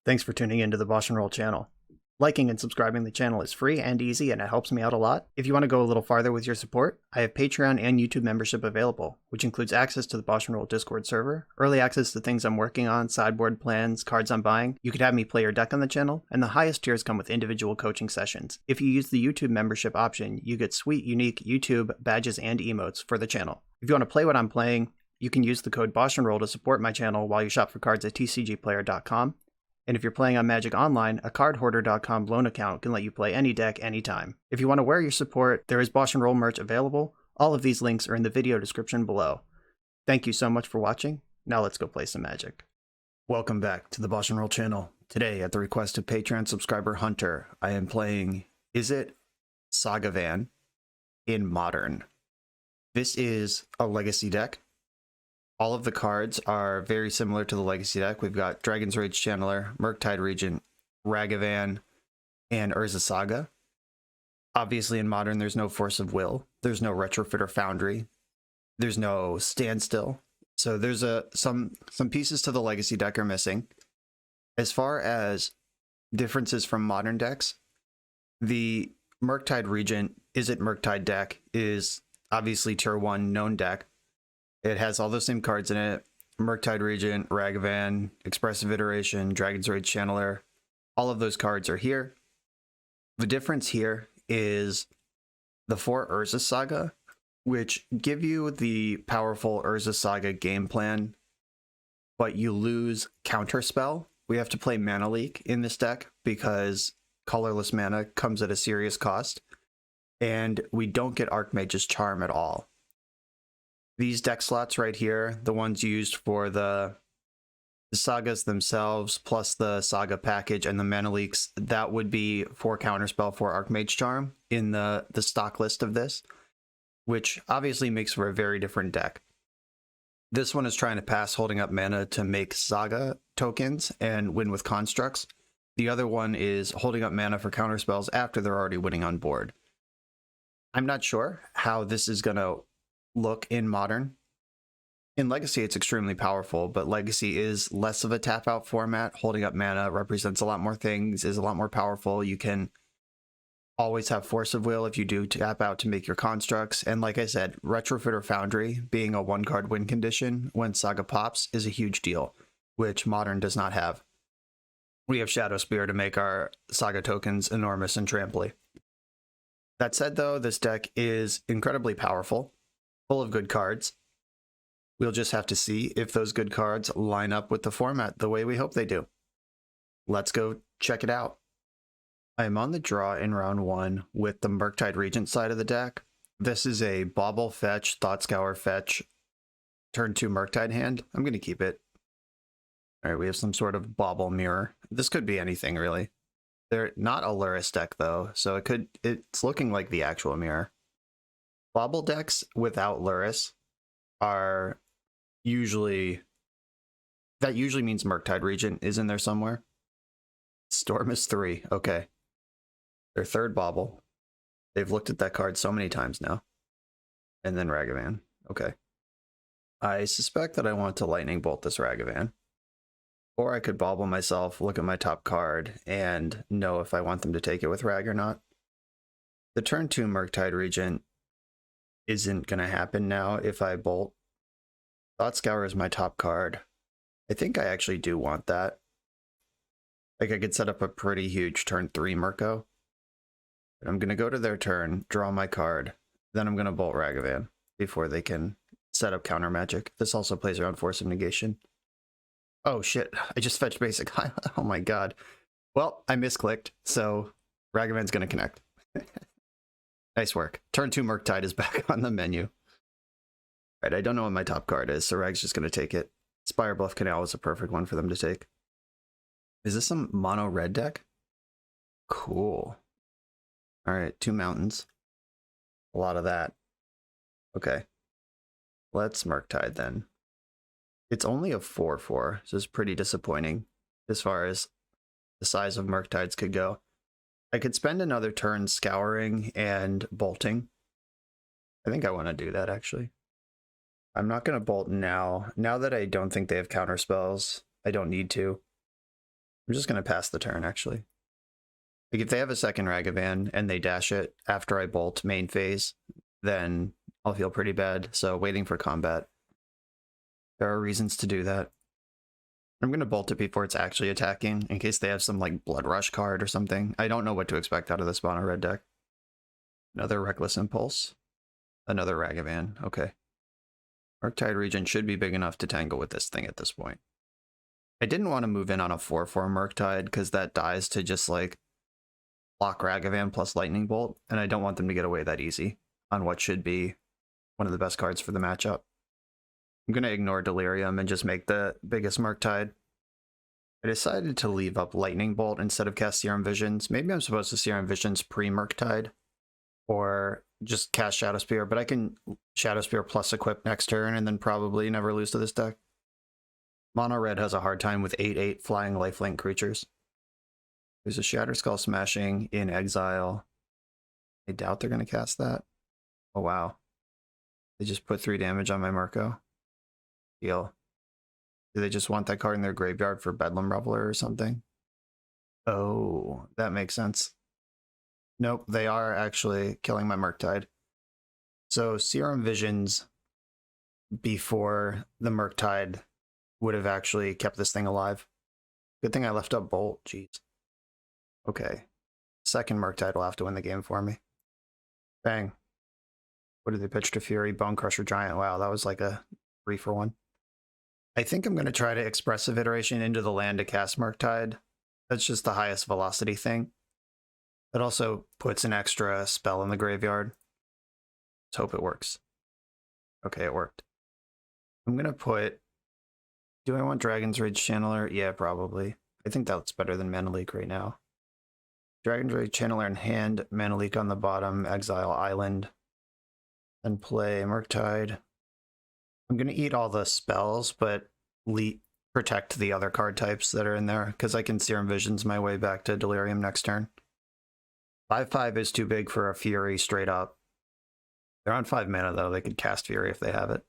Thanks for tuning into the BoshNRoll channel. Liking and subscribing the channel is free and easy, and it helps me out a lot. If you want to go a little farther with your support, I have Patreon and YouTube membership available, which includes access to the BoshNRoll Discord server, early access to things I'm working on, sideboard plans, cards I'm buying. You could have me play your deck on the channel, and the highest tiers come with individual coaching sessions. If you use the YouTube membership option, you get sweet, unique YouTube badges and emotes for the channel. If you want to play what I'm playing, you can use the code BoshNRoll to support my channel while you shop for cards at tcgplayer.com. And if you're playing on Magic Online, a cardhoarder.com loan account can let you play any deck anytime. If you want to wear your support, there is BoshNRoll merch available. All of these links are in the video description below. Thank you so much for watching. Now let's go play some Magic. Welcome back to the BoshNRoll channel. Today, at the request of Patreon subscriber Hunter, I am playing Izzet Urza in Modern. This is a Legacy deck. All of the cards are very similar to the Legacy deck. We've got Dragon's Rage Channeler, Murktide Regent, Ragavan, and Urza Saga. Obviously in Modern, there's no Force of Will. There's no Retrofitter Foundry. There's no Standstill. So there's some pieces to the Legacy deck are missing. As far as differences from Modern decks, the Murktide Regent Izzet Murktide deck is obviously tier 1 known deck. It has all the same cards in it. Murktide Regent, Ragavan, Expressive Iteration, Dragon's Rage Channeler. All of those cards are here. The difference here is the 4 Urza Saga, which give you the powerful Urza Saga game plan, but you lose Counterspell. We have to play Mana Leak in this deck because colorless mana comes at a serious cost, and we don't get Archmage's Charm at all. These deck slots right here, the ones used for the sagas themselves, plus the saga package and the mana leaks, that would be for Counterspell for Archmage Charm in the stock list of this, which obviously makes for a very different deck. This one is trying to pass holding up mana to make saga tokens and win with constructs. The other one is holding up mana for counterspells after they're already winning on board. I'm not sure how this is going to look in Modern. In Legacy, it's extremely powerful, but Legacy is less of a tap out format. Holding up mana represents a lot more things, is a lot more powerful. You can always have Force of Will if you do tap out to make your constructs. And like I said, Retrofitter Foundry being a 1-card win condition when Saga pops is a huge deal, which Modern does not have. We have Shadow Spear to make our Saga tokens enormous and tramply. That said, though, this deck is incredibly powerful, full of good cards. We'll just have to see if those good cards line up with the format the way we hope they do. Let's go check it out. I am on the draw in round 1 with the Murktide Regent side of the deck. This is a Bauble fetch, Thoughtscour fetch, turn 2 Murktide hand. I'm going to keep it. All right, we have some sort of Bauble mirror. This could be anything, really. They're not a Luris deck, though, so it's looking like the actual mirror. Bauble decks without Luris are usually means Murktide Regent is in there somewhere. Storm is 3, okay. Their third Bauble. They've looked at that card so many times now. And then Ragavan, okay. I suspect that I want to Lightning Bolt this Ragavan. Or I could Bauble myself, look at my top card, and know if I want them to take it with Rag or not. The turn 2 Murktide Regent isn't going to happen now if I Bolt. Thoughtscour is my top card. I think I actually do want that. Like, I could set up a pretty huge turn 3 Murko. But I'm going to go to their turn, draw my card, then I'm going to Bolt Ragavan before they can set up counter magic. This also plays around Force of Negation. Oh shit, I just fetched basic. Oh my god. Well, I misclicked, so Ragavan's going to connect. Nice work. Turn 2 Murktide is back on the menu. Right, I don't know what my top card is, so Rag's just going to take it. Spire Bluff Canal is a perfect one for them to take. Is this some mono red deck? Cool. Alright, 2 mountains. A lot of that. Okay. Let's Murktide then. It's only a 4/4, so it's pretty disappointing as far as the size of Murktides could go. I could spend another turn scouring and bolting. I think I want to do that, actually. I'm not going to bolt now. Now that I don't think they have counter spells, I don't need to. I'm just going to pass the turn, actually. Like, if they have a second Ragavan and they dash it after I bolt main phase, then I'll feel pretty bad. So waiting for combat. There are reasons to do that. I'm going to bolt it before it's actually attacking, in case they have some, like, Blood Rush card or something. I don't know what to expect out of this mono red deck. Another Reckless Impulse. Another Ragavan. Okay. Murktide Regent should be big enough to tangle with this thing at this point. I didn't want to move in on a 4/4 Murktide, because that dies to just, like, block Ragavan plus Lightning Bolt, and I don't want them to get away that easy on what should be one of the best cards for the matchup. I'm going to ignore Delirium and just make the biggest Murktide. I decided to leave up Lightning Bolt instead of cast Serum Visions. Maybe I'm supposed to Serum Visions pre-Murktide, or just cast Shadow Spear, but I can Shadow Spear plus equip next turn and then probably never lose to this deck. Mono Red has a hard time with 8/8 flying lifelink creatures. There's a Shatter Skull Smashing in exile. I doubt they're going to cast that. Oh, wow. They just put 3 damage on my Murko. Deal. Do they just want that card in their graveyard for Bedlam Reveler or something? Oh, that makes sense. Nope, they are actually killing my Murktide. So Serum Visions before the Murktide would have actually kept this thing alive. Good thing I left up Bolt, jeez. Okay. Second Murktide will have to win the game for me. Bang. What did they pitch to Fury? Bone Crusher Giant. Wow, that was like a 3-for-1. I think I'm going to try to Expressive Iteration into the land to cast Murktide. That's just the highest velocity thing. It also puts an extra spell in the graveyard. Let's hope it works. Okay, it worked. I'm going to put... Do I want Dragon's Rage Channeler? Yeah, probably. I think that's better than Mana Leak right now. Dragon's Rage Channeler in hand, Mana Leak on the bottom, exile Island. Then play Murktide. I'm going to eat all the spells, but protect the other card types that are in there, because I can Serum Visions my way back to Delirium next turn. 5/5 is too big for a Fury straight up. They're on 5 mana, though. They could cast Fury if they have it.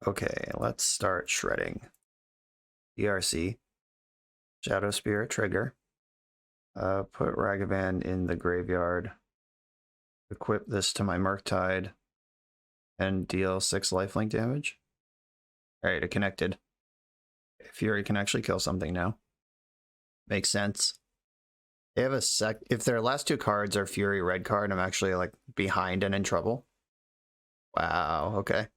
Okay, let's start shredding. DRC. Shadow Spear, trigger. Put Ragavan in the graveyard. Equip this to my Murktide. And deal 6 lifelink damage. Alright, it connected. Fury can actually kill something now. Makes sense. They have a if their last 2 cards are Fury red card, I'm actually like behind and in trouble. Wow, okay.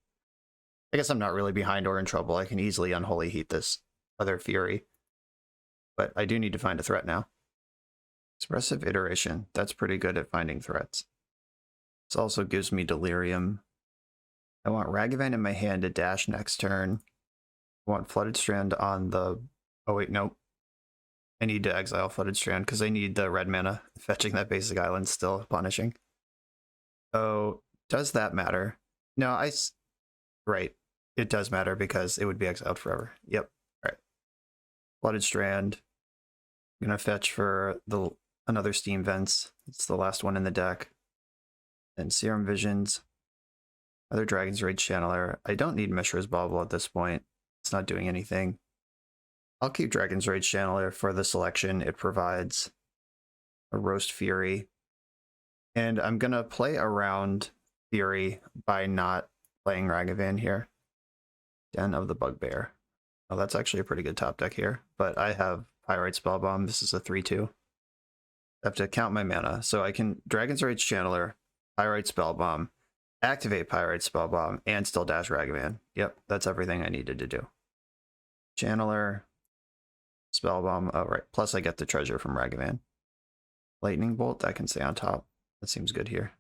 I guess I'm not really behind or in trouble. I can easily Unholy Heat this other Fury. But I do need to find a threat now. Expressive Iteration. That's pretty good at finding threats. This also gives me Delirium. I want Ragavan in my hand to dash next turn. I want Flooded Strand on the... Oh wait, nope. I need to exile Flooded Strand because I need the red mana. Fetching that basic island still punishing. Oh, does that matter? No, right. It does matter because it would be exiled forever. Yep. All right. Flooded Strand. I'm going to fetch for another Steam Vents. It's the last one in the deck. And Serum Visions. Other Dragon's Rage Channeler. I don't need Mishra's Bauble at this point. It's not doing anything. I'll keep Dragon's Rage Channeler for the selection it provides. A Roast Fury. And I'm going to play around Fury by not playing Ragavan here. Den of the Bugbear. Oh, that's actually a pretty good top deck here. But I have Pyrite Spellbomb. This is a 3/2. I have to count my mana. So I can Dragon's Rage Channeler, Pyrite Spellbomb, activate Pyrite Spellbomb, and still dash Ragavan. Yep, that's everything I needed to do. Channeler, Spellbomb, oh right, plus I get the treasure from Ragavan. Lightning Bolt, that can stay on top. That seems good here.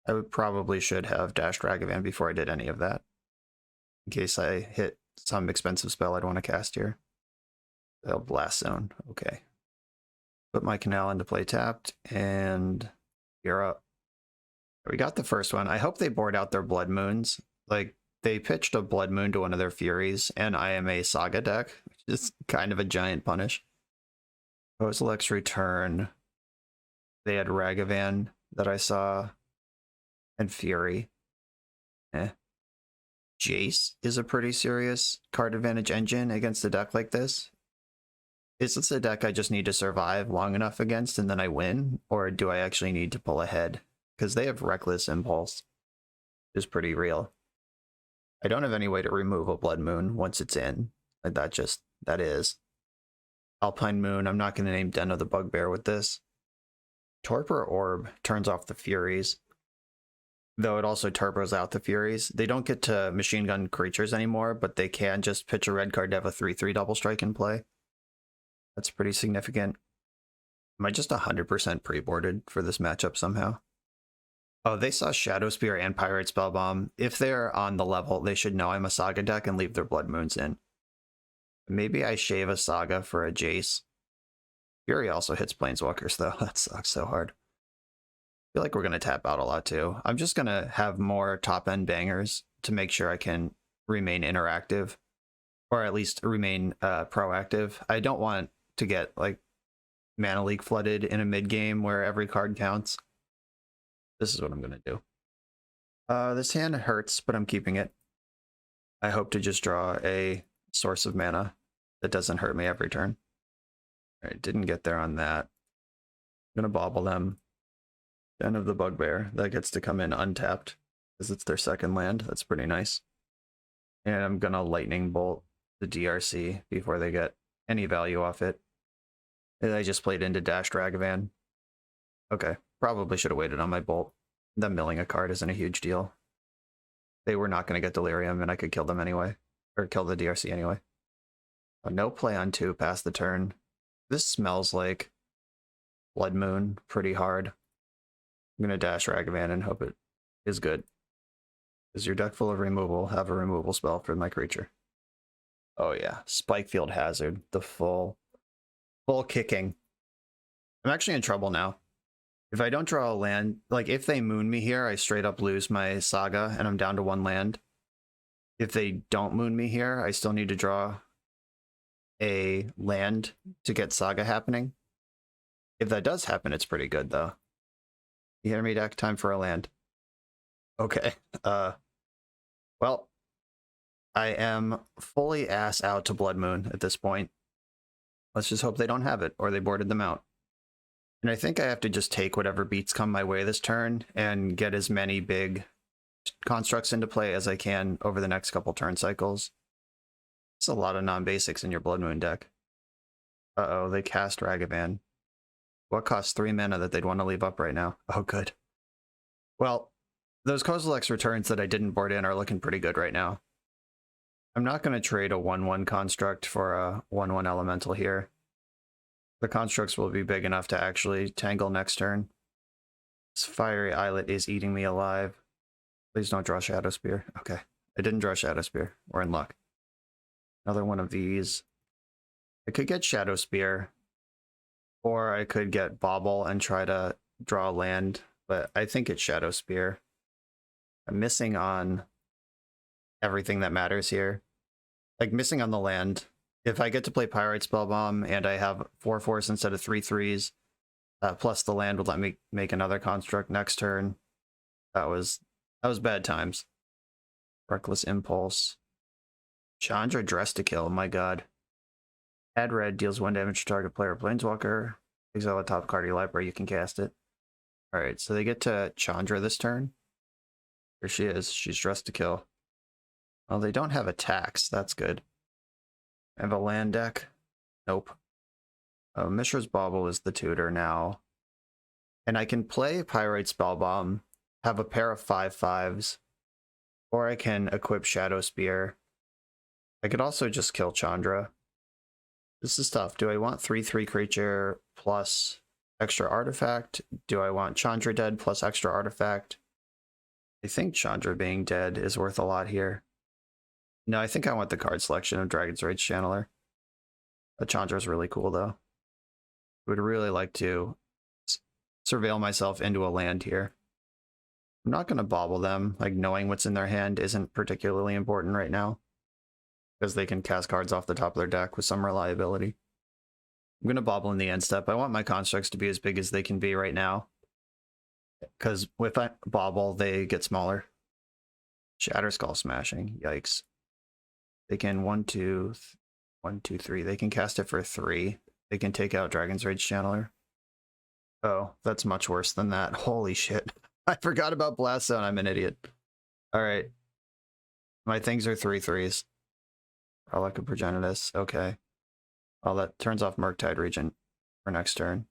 I probably should have dashed Ragavan before I did any of that. In case I hit some expensive spell I'd want to cast here. Oh, Blast Zone, okay. Put my Canal into play tapped, and you're up. We got the first one. I hope they board out their Blood Moons. Like, they pitched a Blood Moon to one of their Furies, and I am a Saga deck, which is kind of a giant punish. Kozilek's Return. They had Ragavan that I saw, and Fury. Jace is a pretty serious card advantage engine against a deck like this. Is this a deck I just need to survive long enough against and then I win? Or do I actually need to pull ahead? Because they have Reckless Impulse, which is pretty real. I don't have any way to remove a Blood Moon once it's in. Like that is. Alpine Moon, I'm not going to name Den of the Bugbear with this. Torpor Orb turns off the Furies, though it also turbos out the Furies. They don't get to machine gun creatures anymore, but they can just pitch a red card to have a 3/3 double strike in play. That's pretty significant. Am I just 100% pre-boarded for this matchup somehow? Oh, they saw Shadow Spear and Pirate Spellbomb. If they're on the level, they should know I'm a Saga deck and leave their Blood Moons in. Maybe I shave a Saga for a Jace. Fury also hits Planeswalkers, though. That sucks so hard. I feel like we're going to tap out a lot, too. I'm just going to have more top-end bangers to make sure I can remain interactive, or at least remain proactive. I don't want to get, like, Mana Leak flooded in a mid-game where every card counts. This is what I'm going to do. This hand hurts, but I'm keeping it. I hope to just draw a source of mana that doesn't hurt me every turn. Alright, didn't get there on that. I'm going to bobble them. Den of the Bugbear. That gets to come in untapped, because it's their second land. That's pretty nice. And I'm going to Lightning Bolt the DRC before they get any value off it. And I just played into Dashed Ragavan. Okay, probably should have waited on my bolt. Them milling a card isn't a huge deal. They were not going to get Delirium, and I could kill them anyway. Or kill the DRC anyway. Oh, no play on 2 past the turn. This smells like Blood Moon pretty hard. I'm going to dash Ragavan and hope it is good. Is your deck full of removal? Have a removal spell for my creature. Oh yeah, Spikefield Hazard. The full kicking. I'm actually in trouble now. If I don't draw a land, like if they moon me here, I straight up lose my Saga and I'm down to 1 land. If they don't moon me here, I still need to draw a land to get Saga happening. If that does happen, it's pretty good though. You hear me, deck? Time for a land. Okay. Well, I am fully ass out to Blood Moon at this point. Let's just hope they don't have it, or they boarded them out. And I think I have to just take whatever beats come my way this turn and get as many big constructs into play as I can over the next couple turn cycles. It's a lot of non-basics in your Blood Moon deck. Uh-oh, they cast Ragavan. What costs 3 mana that they'd want to leave up right now? Oh, good. Well, those Kozilek's returns that I didn't board in are looking pretty good right now. I'm not going to trade a 1/1 construct for a 1/1 elemental here. The constructs will be big enough to actually tangle next turn. This Fiery Islet is eating me alive. Please don't draw Shadow Spear. Okay, I didn't draw Shadow Spear. We're in luck. Another one of these. I could get Shadow Spear, or I could get Bobble and try to draw land, but I think it's Shadow Spear. I'm missing on everything that matters here. Like, missing on the land. If I get to play Pirate Spellbomb and I have 4/4s instead of 3/3s, plus the land would let me make another construct next turn. That was bad times. Reckless Impulse. Chandra Dress to Kill, my god. Add red, deals 1 damage to target player or planeswalker. Exile a top card of your library, you can cast it. Alright, so they get to Chandra this turn. There she is, she's Dressed to Kill. Well, they don't have attacks, that's good. I have a land deck? Nope. Mishra's Bauble is the tutor now. And I can play Pyrite Spellbomb, have a pair of 5/5s, or I can equip Shadow Spear. I could also just kill Chandra. This is tough. Do I want 3/3 creature plus extra artifact? Do I want Chandra dead plus extra artifact? I think Chandra being dead is worth a lot here. No, I think I want the card selection of Dragon's Rage Channeler. Chandra is really cool, though. I would really like to surveil myself into a land here. I'm not going to bobble them. Like, knowing what's in their hand isn't particularly important right now, because they can cast cards off the top of their deck with some reliability. I'm going to bobble in the end step. I want my constructs to be as big as they can be right now, because if I bobble, they get smaller. Shatter Skull Smashing. Yikes. They can 1, 2, 1, 2, 3. They can cast it for 3. they can take out Dragon's Rage Channeler. Oh, that's much worse than that. Holy shit. I forgot about Blast Zone. I'm an idiot. Alright. My things are 3/3s. Relic of Progenitus. Okay. Well, that turns off Murktide Regent for next turn.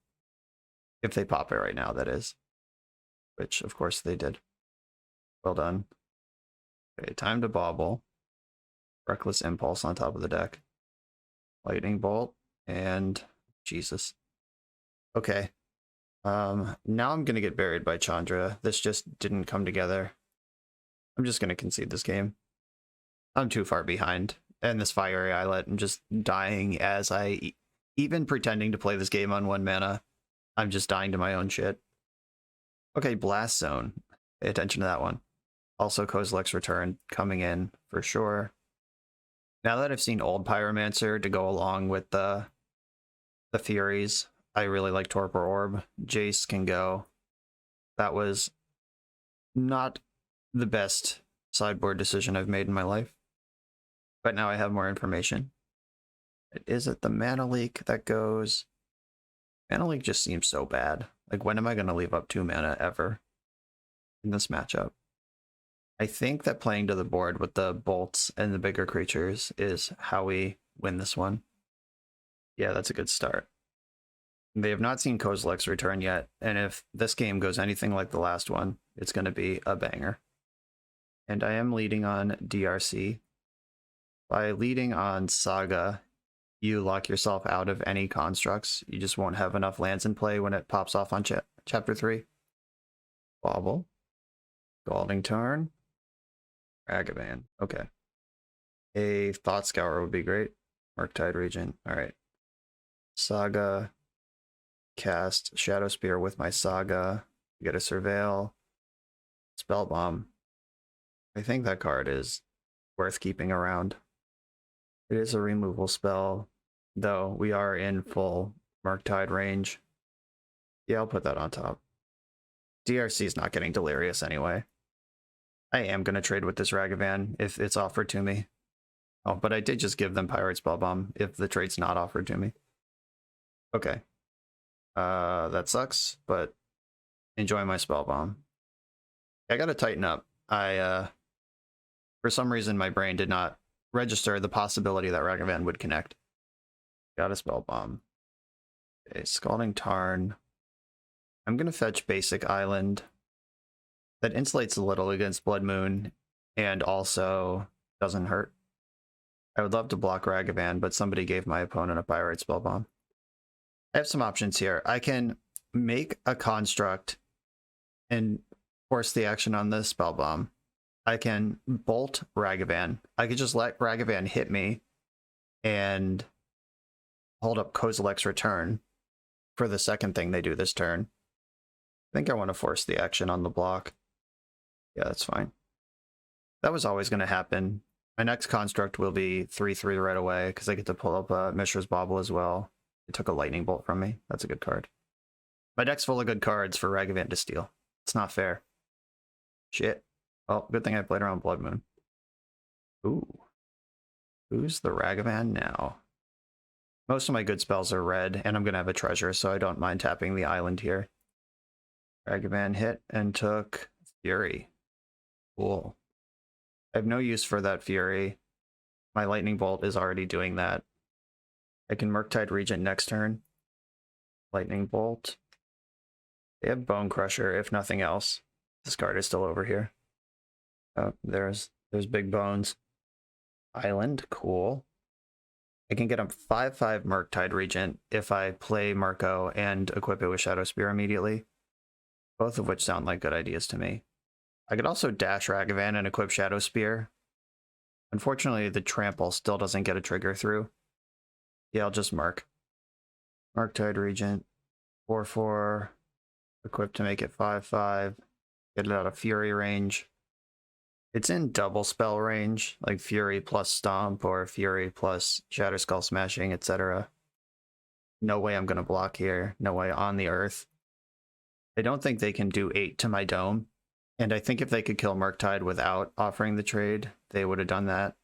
If they pop it right now, that is. Which, of course, they did. Well done. Okay, time to bobble. Reckless Impulse on top of the deck. Lightning Bolt. And... Jesus. Okay. Now I'm going to get buried by Chandra. This just didn't come together. I'm just going to concede this game. I'm too far behind. And this Fiery Islet, I'm just dying as I... Even pretending to play this game on 1 mana, I'm just dying to my own shit. Okay, Blast Zone. Pay attention to that one. Also, Kozilek's Return coming in for sure. Now that I've seen Old Pyromancer to go along with the Furies, I really like Torpor Orb. Jace can go. That was not the best sideboard decision I've made in my life. But now I have more information. Is it the Mana Leak that goes? Mana Leak just seems so bad. Like, when am I going to leave up 2 mana ever in this matchup? I think that playing to the board with the bolts and the bigger creatures is how we win this one. Yeah, that's a good start. They have not seen Kozilek's Return yet, and if this game goes anything like the last one, it's going to be a banger. And I am leading on DRC. By leading on Saga, you lock yourself out of any constructs. You just won't have enough lands in play when it pops off on Chapter 3. Bobble. Scalding Tarn. Ragavan. Okay. A Thought Scour would be great. Murktide Regent. Alright. Saga. Cast Shadow Spear with my Saga. Get a Surveil. Spell Bomb. I think that card is worth keeping around. It is a removal spell, though we are in full Murktide range. Yeah, I'll put that on top. DRC is not getting Delirious anyway. I am going to trade with this Ragavan if it's offered to me. Oh, but I did just give them Pirate Spellbomb if the trade's not offered to me. Okay. That sucks, but enjoy my Spellbomb. I gotta tighten up. For some reason, my brain did not register the possibility that Ragavan would connect. Got a Spellbomb. Okay, Scalding Tarn. I'm gonna fetch Basic Island. That insulates a little against Blood Moon, and also doesn't hurt. I would love to block Ragavan, but somebody gave my opponent a Pyrite Spellbomb. I have some options here. I can make a construct and force the action on this Spellbomb. I can bolt Ragavan. I could just let Ragavan hit me and hold up Kozilek's Return for the second thing they do this turn. I think I want to force the action on the block. Yeah, that's fine. That was always going to happen. My next construct will be 3/3 right away because I get to pull up Mishra's Bauble as well. It took a Lightning Bolt from me. That's a good card. My deck's full of good cards for Ragavan to steal. It's not fair. Shit. Oh, good thing I played around Blood Moon. Ooh. Who's the Ragavan now? Most of my good spells are red, and I'm going to have a treasure, so I don't mind tapping the island here. Ragavan hit and took Fury. Cool. I have no use for that Fury. My Lightning Bolt is already doing that. I can Murktide Regent next turn. Lightning Bolt. They have Bone Crusher, if nothing else. This card is still over here. Oh, there's Big Bones. Island, cool. I can get a 5/5 Murktide Regent if I play Marco and equip it with Shadow Spear immediately. Both of which sound like good ideas to me. I could also dash Ragavan and equip Shadow Spear. Unfortunately, the Trample still doesn't get a trigger through. Yeah, I'll just Mark. Murktide Regent. 4/4. Equip to make it 5/5. Get it out of Fury range. It's in double spell range, like Fury plus Stomp or Fury plus Shatterskull Smashing, etc. No way I'm going to block here. No way on the earth. I don't think they can do 8 to my Dome. And I think if they could kill Murktide without offering the trade, they would have done that.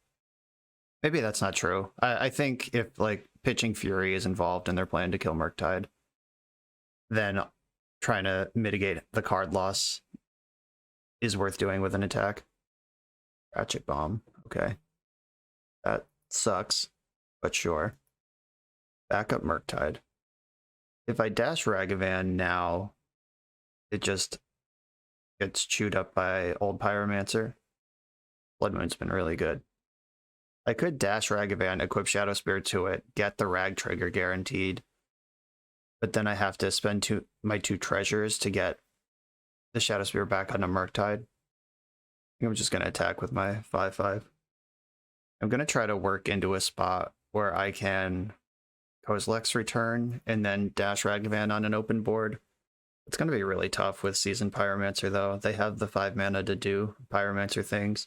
Maybe that's not true. I think if like pitching Fury is involved and they're planning to kill Murktide, then trying to mitigate the card loss is worth doing with an attack. Ratchet Bomb, okay. That sucks, but sure. Backup Murktide. If I dash Ragavan now, it just gets chewed up by old Pyromancer. Blood Moon's been really good. I could dash Ragavan, equip Shadow Spear to it, get the Rag trigger guaranteed, but then I have to spend my 2 treasures to get the Shadow Spear back onto Murktide. I'm just going to attack with my 5/5. I'm going to try to work into a spot where I can Kozilek's Return and then dash Ragavan on an open board. It's going to be really tough with Seasoned Pyromancer, though. They have the 5 mana to do Pyromancer things.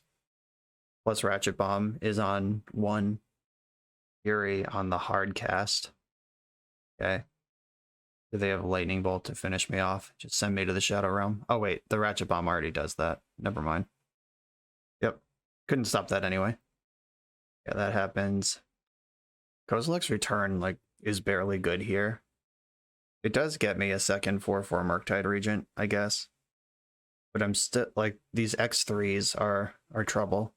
Plus Ratchet Bomb is on 1. Fury on the hard cast. Okay. Do they have Lightning Bolt to finish me off? Just send me to the Shadow Realm. Oh wait, the Ratchet Bomb already does that. Never mind. Yep. Couldn't stop that anyway. Yeah, that happens. Kozilek's Return, like, is barely good here. It does get me a second 4/4 Murktide Regent, I guess. But I'm still, like, these X3s are trouble.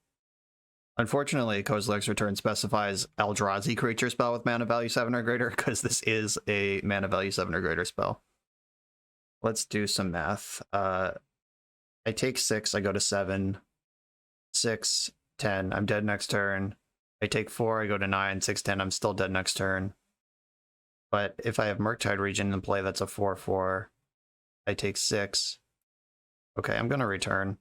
Unfortunately, Kozilek's Return specifies Eldrazi creature spell with mana value 7 or greater, because this is a mana value 7 or greater spell. Let's do some math. I take 6, I go to 7. 6, 10, I'm dead next turn. I take 4, I go to 9, 6, 10, I'm still dead next turn. But if I have Murktide Regent in play, that's a 4/4. I take 6. Okay, I'm going to return.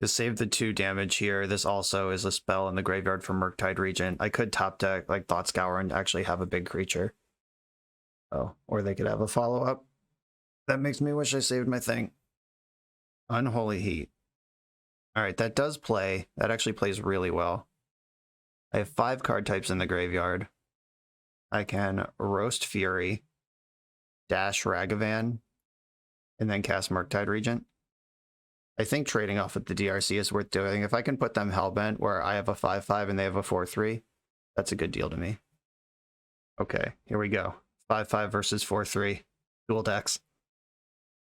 To save the 2 damage here, this also is a spell in the graveyard for Murktide Regent. I could top deck like Thought Scour and actually have a big creature. Oh, or they could have a follow-up. That makes me wish I saved my thing. Unholy Heat. Alright, that does play. That actually plays really well. I have 5 card types in the graveyard. I can Roast Fury, dash Ragavan, and then cast Murktide Regent. I think trading off with the DRC is worth doing. If I can put them Hellbent, where I have a 5/5 and they have a 4/3, that's a good deal to me. Okay, here we go. 5/5 versus 4/3. Dual decks.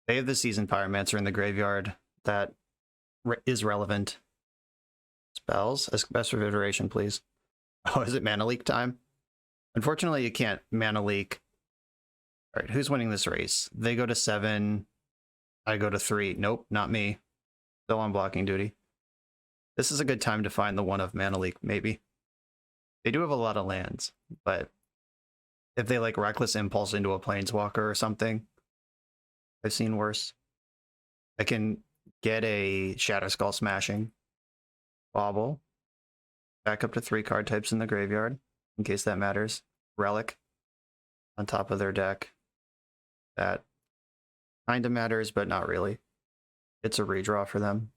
They have the Seasoned Pyromancer in the graveyard. That is relevant. Spells? Best of iteration, please. Oh, is it Mana Leak time? Unfortunately, you can't Mana Leak. Alright, who's winning this race? They go to 7. I go to 3. Nope, not me. Still on blocking duty. This is a good time to find the one of Mana Leak, maybe. They do have a lot of lands, but if they like Reckless Impulse into a Planeswalker or something, I've seen worse. I can get a Shadow Skull Smashing. Bobble. Back up to 3 card types in the graveyard, in case that matters. Relic on top of their deck. That kind of matters, but not really. It's a redraw for them.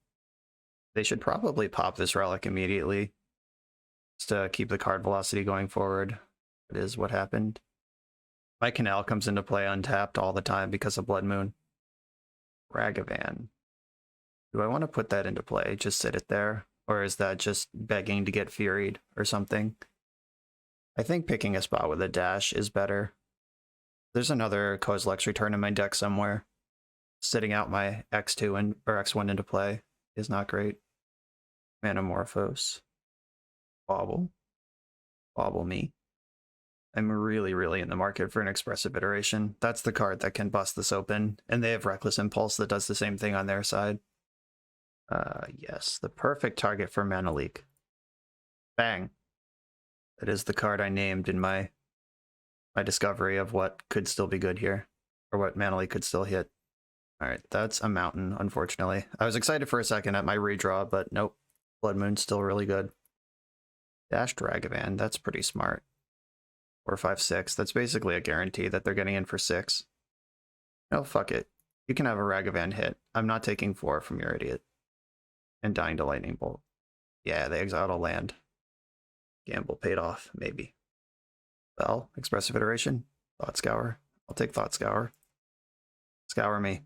They should probably pop this Relic immediately, just to keep the card velocity going forward. It is what happened. My Canal comes into play untapped all the time because of Blood Moon. Ragavan. Do I want to put that into play? Just sit it there? Or is that just begging to get Furied or something? I think picking a spot with a dash is better. There's another Kozilek's Return in my deck somewhere. Sitting out my X2 or X1 into play is not great. Manamorphose. Bobble. Bobble me. I'm really in the market for an Expressive Iteration. That's the card that can bust this open, and they have Reckless Impulse that does the same thing on their side. Yes, the perfect target for Mana Leak. Bang. That is the card I named in my discovery of what could still be good here, or what Mana Leak could still hit. Alright, that's a mountain, unfortunately. I was excited for a second at my redraw, but nope. Blood Moon's still really good. Dash Ragavan, that's pretty smart. 4, 5, 6. That's basically a guarantee that they're getting in for 6. No, fuck it. You can have a Ragavan hit. I'm not taking 4 from your idiot. And dying to Lightning Bolt. Yeah, they exiled a land. Gamble paid off, maybe. Spell, Expressive Iteration, Thought Scour. I'll take Thought Scour. Scour me.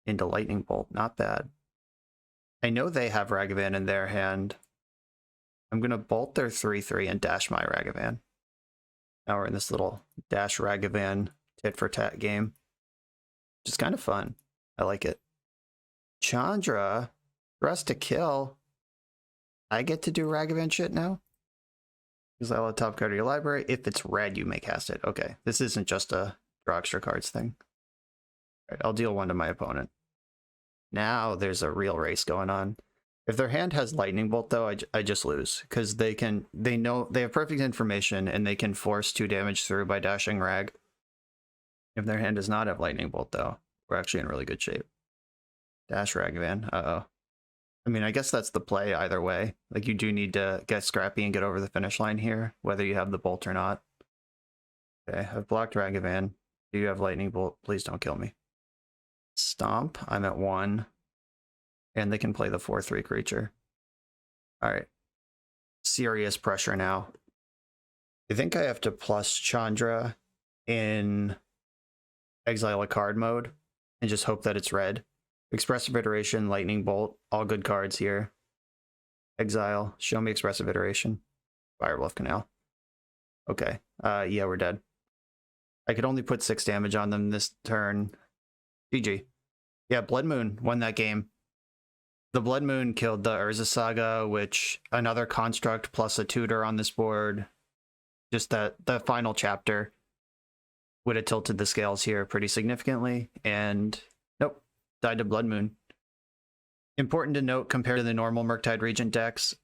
Into Lightning Bolt, not bad. I know they have Ragavan in their hand. I'm going to bolt their 3/3 and dash my Ragavan. Now we're in this little Dash Ragavan tit-for-tat game. Which is kind of fun. I like it. Chandra, Dress to Kill. I get to do Ragavan shit now? Exile a top card of your library. If it's red, you may cast it. Okay, this isn't just a draw extra cards thing. All right, I'll deal one to my opponent. Now there's a real race going on. If their hand has Lightning Bolt, though, I just lose. Because they have perfect information, and they can force 2 damage through by dashing Rag. If their hand does not have Lightning Bolt, though, we're actually in really good shape. Dash Ragavan. Uh-oh. I mean, I guess that's the play either way. Like, you do need to get scrappy and get over the finish line here, whether you have the Bolt or not. Okay, I've blocked Ragavan. Do you have Lightning Bolt? Please don't kill me. Stomp. I'm at 1. And they can play the 4/3 creature. Alright. Serious pressure now. I think I have to plus Chandra in exile a card mode and just hope that it's red. Expressive Iteration, Lightning Bolt, all good cards here. Exile, show me Expressive Iteration. Firebluff Canal. Okay, yeah, we're dead. I could only put 6 damage on them this turn. GG. Yeah, Blood Moon won that game. The Blood Moon killed the Urza Saga, which another construct plus a tutor on this board. Just that the final chapter would have tilted the scales here pretty significantly, and nope, died to Blood Moon. Important to note, compared to the normal Murktide Regent decks,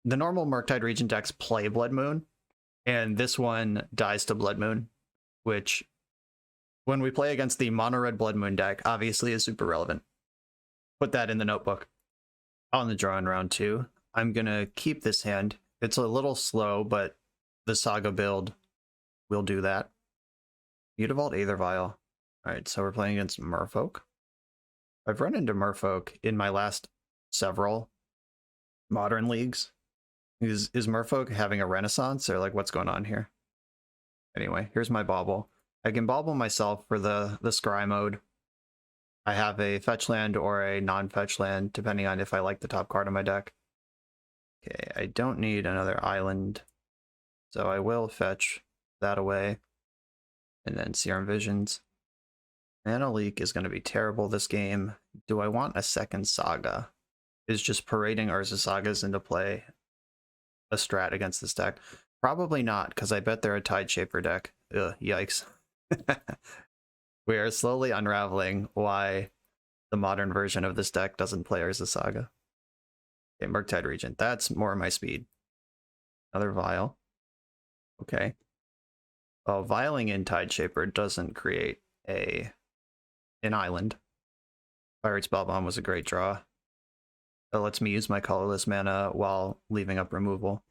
the normal Murktide Regent decks play Blood Moon, and this one dies to Blood Moon, which, when we play against the mono-red Blood Moon deck, obviously is super relevant. Put that in the notebook. On the draw in round 2, I'm going to keep this hand. It's a little slow, but the Saga build will do that. Mutavault, Aether Vial. Alright, so we're playing against Merfolk. I've run into Merfolk in my last several modern leagues. Is Merfolk having a renaissance, or like what's going on here? Anyway, here's my bauble. I can bauble myself for the scry mode. I have a fetch land or a non-fetch land, depending on if I like the top card of my deck. Okay, I don't need another island, so I will fetch that away. And then Serum Visions. Mana Leak is going to be terrible this game. Do I want a second Saga? Is just parading Urza Sagas into play a strat against this deck? Probably not, because I bet they're a Tide Shaper deck. Ugh, yikes. We are slowly unraveling why the modern version of this deck doesn't play Urza Saga. Okay, Murktide Regent. That's more my speed. Another Vial. Okay. Well, Vialing in Tide Shaper doesn't create an island. Pirate Spellbomb was a great draw. It lets me use my colorless mana while leaving up removal.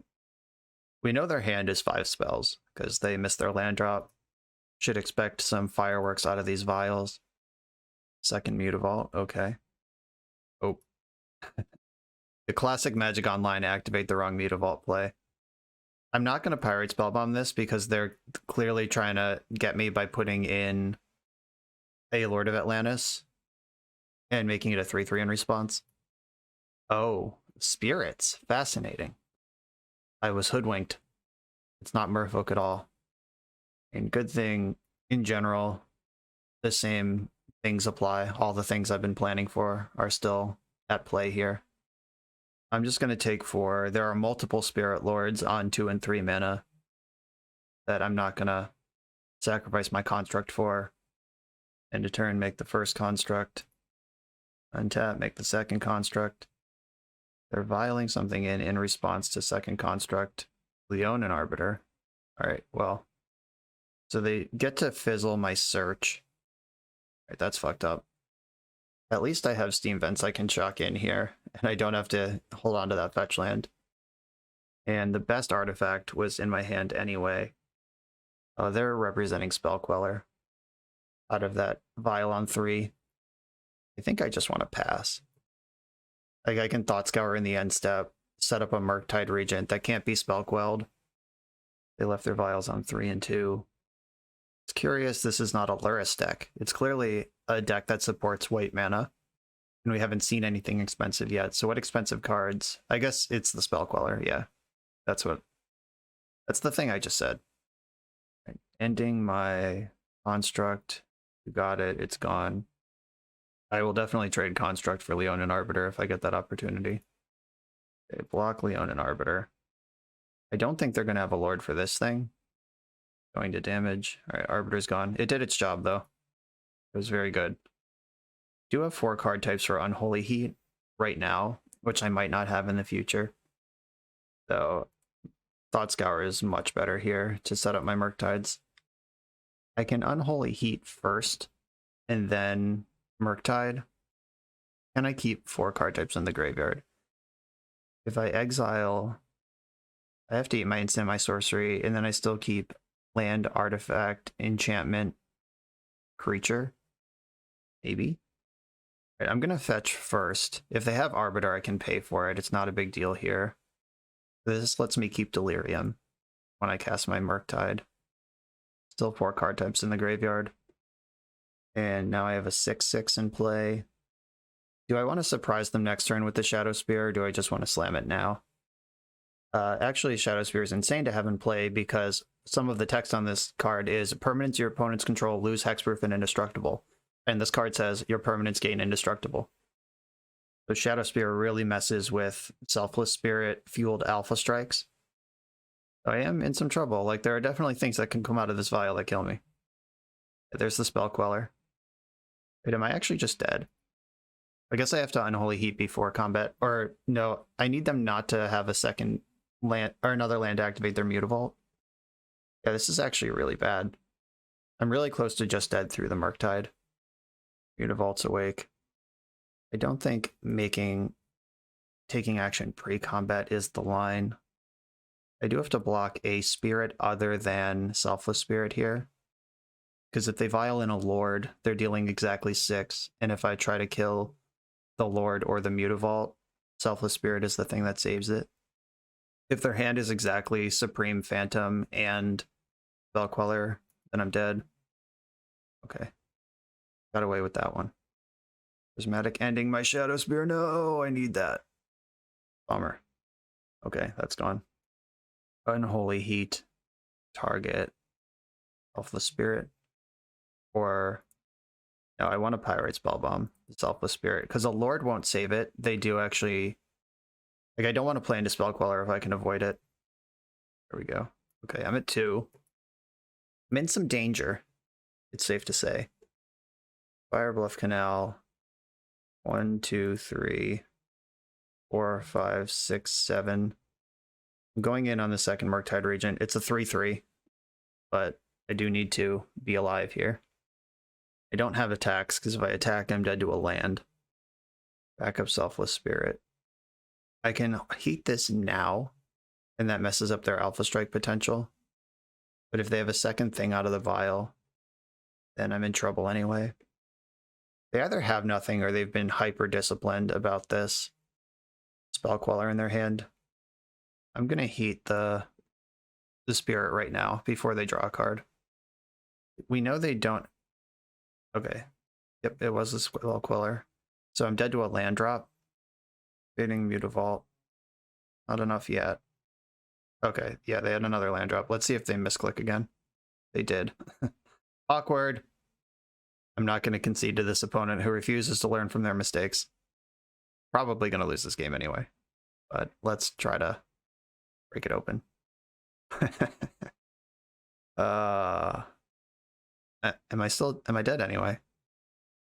We know their hand is 5 spells, because they missed their land drop. Should expect some fireworks out of these vials. Second Mutavault, okay. Oh. The classic Magic Online activate the wrong Mutavault play. I'm not going to Pirate Spellbomb this because they're clearly trying to get me by putting in a Lord of Atlantis and making it a 3/3 in response. Oh, Spirits. Fascinating. I was hoodwinked. It's not Merfolk at all. And good thing, in general, the same things apply. All the things I've been planning for are still at play here. I'm just going to take 4. There are multiple Spirit Lords on 2 and 3 mana that I'm not going to sacrifice my construct for. End of turn, make the first construct. Untap, make the second construct. They're vialing something in response to second construct. Leonin Arbiter. Alright, well. So they get to fizzle my search. Alright, that's fucked up. At least I have Steam Vents I can chuck in here, and I don't have to hold on to that fetch land. And the best artifact was in my hand anyway. They're representing Spell Queller. Out of that vial on 3. I think I just want to pass. Like, I can Thought Scour in the end step, set up a Murktide Regent that can't be spell quelled. They left their vials on 3 and 2. It's curious this is not a Luris deck. It's clearly a deck that supports white mana, and we haven't seen anything expensive yet. So what expensive cards? I guess it's the Spell Queller, yeah. That's the thing I just said. Ending my construct. You got it. It's gone. I will definitely trade construct for Leon and Arbiter if I get that opportunity. Okay, block Leon and Arbiter. I don't think they're going to have a Lord for this thing. Going to damage. All right, Arbiter's gone. It did its job, though. It was very good. Do have 4 card types for Unholy Heat right now, which I might not have in the future. So Thought Scour is much better here to set up my Murktides. I can Unholy Heat first, and then Murktide. And I keep 4 card types in the graveyard. If I exile, I have to eat my instant, my sorcery, and then I still keep land, artifact, enchantment, creature. Maybe. Right, I'm gonna fetch first. If they have Arbiter, I can pay for it. It's not a big deal here. This lets me keep Delirium when I cast my Murktide. Still 4 card types in the graveyard. And now I have a 6/6 in play. Do I want to surprise them next turn with the Shadow Spear, or do I just want to slam it now? Actually, Shadow Spear is insane to have in play because some of the text on this card is permanents your opponents control lose hexproof and indestructible. And this card says your permanents gain indestructible. So Shadow Spear really messes with Selfless Spirit fueled alpha strikes. I am in some trouble. Like, there are definitely things that can come out of this vial that kill me. There's the Spell Queller. Wait, am I actually just dead? I guess I have to Unholy Heat before combat. Or, no, I need them not to have a second land, or another land to activate their Mutavault. Yeah, this is actually really bad. I'm really close to just dead through the Murktide. Mutavault's awake. I don't think taking action pre-combat is the line. I do have to block a spirit other than Selfless Spirit here. Because if they vial in a Lord, they're dealing exactly 6. And if I try to kill the Lord or the Mutavault, Selfless Spirit is the thing that saves it. If their hand is exactly Supreme Phantom and Spell Queller, then I'm dead. Okay. Got away with that one. Prismatic ending my Shadow Spear. No, I need that. Bummer. Okay, that's gone. Unholy Heat. Target. Selfless Spirit. Or... no, I want to Pyrite Spellbomb. Selfless Spirit. Because a Lord won't save it. They do actually... like, I don't want to play into Spell Queller if I can avoid it. There we go. Okay, I'm at 2. I'm in some danger. It's safe to say. Fire Bluff Canal. 1, 2, 3, 4, 5, 6, 7. I'm going in on the second Murktide Regent. It's a 3/3, but I do need to be alive here. I don't have attacks, because if I attack, I'm dead to a land. Backup Selfless Spirit. I can heat this now, and that messes up their Alpha Strike potential. But if they have a second thing out of the vial, then I'm in trouble anyway. They either have nothing or they've been hyper-disciplined about this Spell Queller in their hand. I'm going to heat the Spirit right now before they draw a card. We know they don't... okay. Yep, it was a Spell Queller. So I'm dead to a land drop. Fading Mutavault. Not enough yet. Okay, yeah, they had another land drop. Let's see if they misclick again. They did. Awkward. I'm not going to concede to this opponent who refuses to learn from their mistakes. Probably going to lose this game anyway. But let's try to break it open. Am I dead anyway?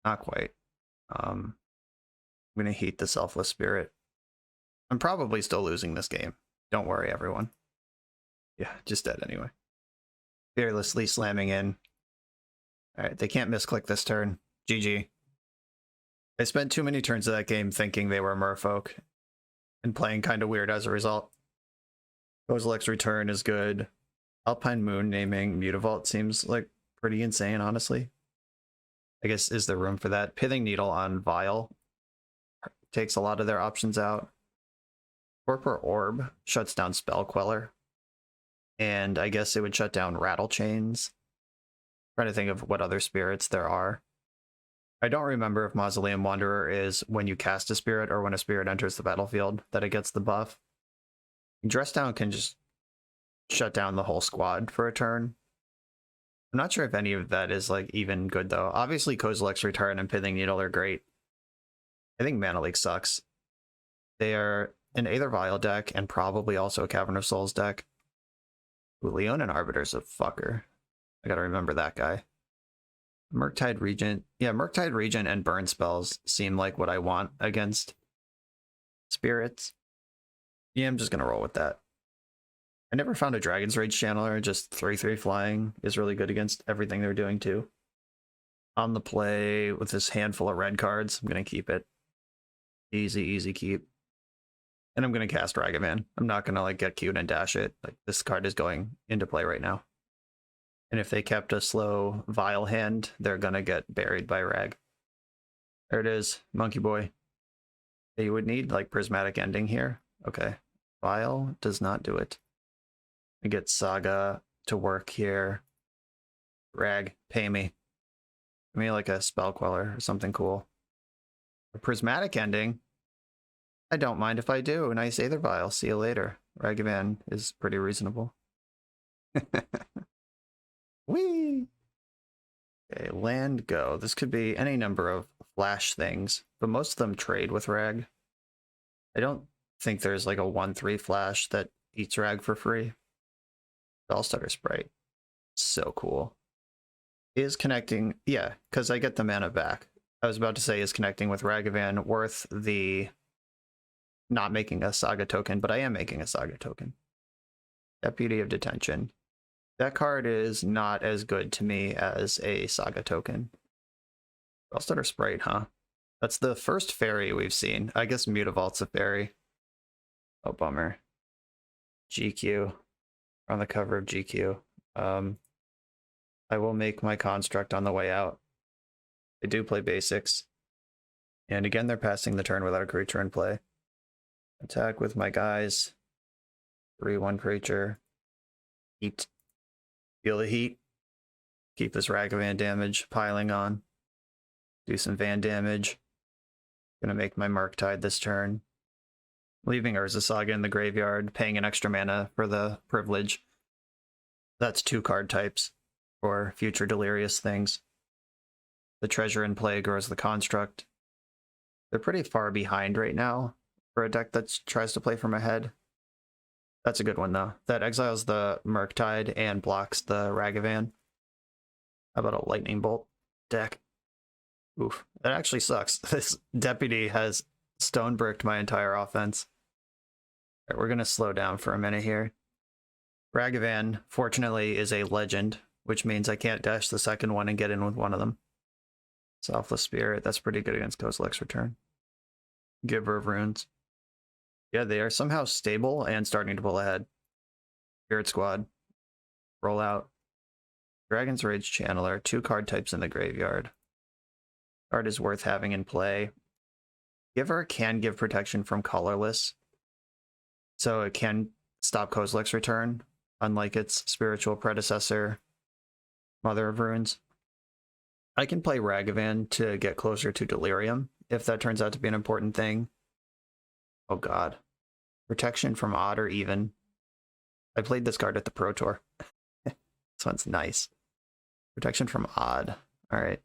Not quite. I'm going to heat the Selfless Spirit. I'm probably still losing this game. Don't worry, everyone. Yeah, just dead anyway. Fearlessly slamming in. Alright, they can't misclick this turn. GG. I spent too many turns of that game thinking they were merfolk and playing kind of weird as a result. Kozilek's Return is good. Alpine Moon naming Mutavault seems like pretty insane, honestly. I guess, is there room for that? Pithing Needle on Vial takes a lot of their options out. Torpor Orb shuts down Spell Queller. And I guess it would shut down Rattle Chains. Trying to think of what other spirits there are. I don't remember if Mausoleum Wanderer is when you cast a spirit or when a spirit enters the battlefield that it gets the buff. Dress Down can just shut down the whole squad for a turn. I'm not sure if any of that is like even good though. Obviously Kozilek's Return and Pithing Needle are great. I think Mana Leak sucks. They are an Aether Vial deck and probably also a Cavern of Souls deck. Ooh, Leonin Arbiter's a fucker. I gotta remember that guy. Murktide Regent. Yeah, Murktide Regent and burn spells seem like what I want against spirits. Yeah, I'm just gonna roll with that. I never found a Dragon's Rage Channeler, just 3/3 flying is really good against everything they're doing too. On the play with this handful of red cards, I'm gonna keep it. Easy, easy keep. And I'm gonna cast Ragavan. I'm not gonna like get cute and dash it. Like this card is going into play right now. And if they kept a slow Vial hand, they're gonna get buried by Rag. There it is, Monkey Boy. You would need like Prismatic Ending here. Okay. Vial does not do it. I get Saga to work here. Rag, pay me. Give me like a Spell Queller or something cool. A Prismatic Ending. I don't mind if I do. Nice Aether Vial. See you later. Ragavan is pretty reasonable. Whee! Okay, land go. This could be any number of flash things, but most of them trade with Rag. I don't think there's like a 1/3 flash that eats Rag for free. Spellstutter Sprite. So cool. Is connecting, yeah, because I get the mana back. I was about to say is connecting with Ragavan worth the not making a Saga token, but I am making a Saga token. Deputy of Detention. That card is not as good to me as a Saga token. Spellstutter Sprite, huh? That's the first fairy we've seen. I guess Mutavault's a fairy. Oh, bummer. GQ. On the cover of GQ. I will make my construct on the way out. I do play basics. And again, they're passing the turn without a creature in play. Attack with my guys. 3/1 creature. Heat. Feel the heat. Keep this Ragavan damage piling on. Do some Van damage. Gonna make my Murktide this turn. Leaving Urza Saga in the graveyard, paying an extra mana for the privilege. That's 2 card types for future delirious things. The treasure in play grows the construct. They're pretty far behind right now for a deck that tries to play from ahead. That's a good one though. That exiles the Murktide and blocks the Ragavan. How about a Lightning Bolt deck? Oof, that actually sucks. This Deputy has stone bricked my entire offense. All right, we're gonna slow down for a minute here. Ragavan, fortunately, is a legend, which means I can't dash the second one and get in with one of them. Selfless Spirit, that's pretty good against Kozilek's Return. Giver of Runes. Yeah, they are somehow stable and starting to pull ahead. Spirit Squad. Roll out. Dragon's Rage Channeler, 2 card types in the graveyard. Card is worth having in play. Giver can give protection from colorless, so it can stop Kozilek's Return, unlike its spiritual predecessor, Mother of Runes. I can play Ragavan to get closer to Delirium, if that turns out to be an important thing. Oh god. Protection from odd or even. I played this card at the Pro Tour. This one's nice. Protection from odd. Alright.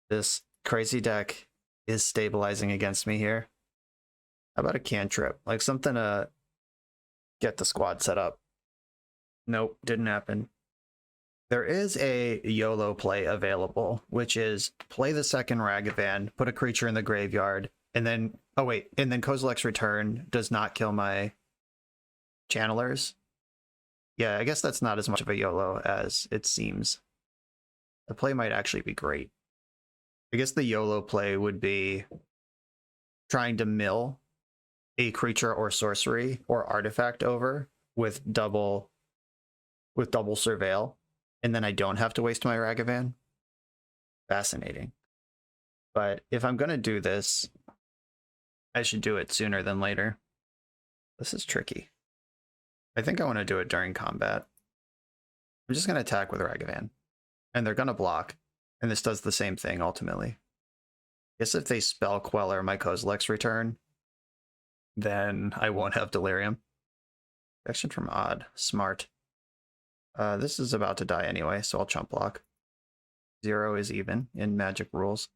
This crazy deck is stabilizing against me here. How about a cantrip? Like something to get the squad set up. Nope, didn't happen. There is a YOLO play available, which is play the second Ragavan, put a creature in the graveyard, and then, oh wait, and then Kozilek's Return does not kill my channelers. Yeah, I guess that's not as much of a YOLO as it seems. The play might actually be great. I guess the YOLO play would be trying to mill a creature or sorcery or artifact over with double surveil, and then I don't have to waste my Ragavan. Fascinating. But if I'm gonna do this, I should do it sooner than later. This is tricky. I think I want to do it during combat. I'm just gonna attack with Ragavan, and they're gonna block, and this does the same thing ultimately. I guess if they spell Queller my Kozilek's Return, then I won't have Delirium. Protection from odd. Smart. This is about to die anyway, so I'll chump block. 0 is even in Magic rules.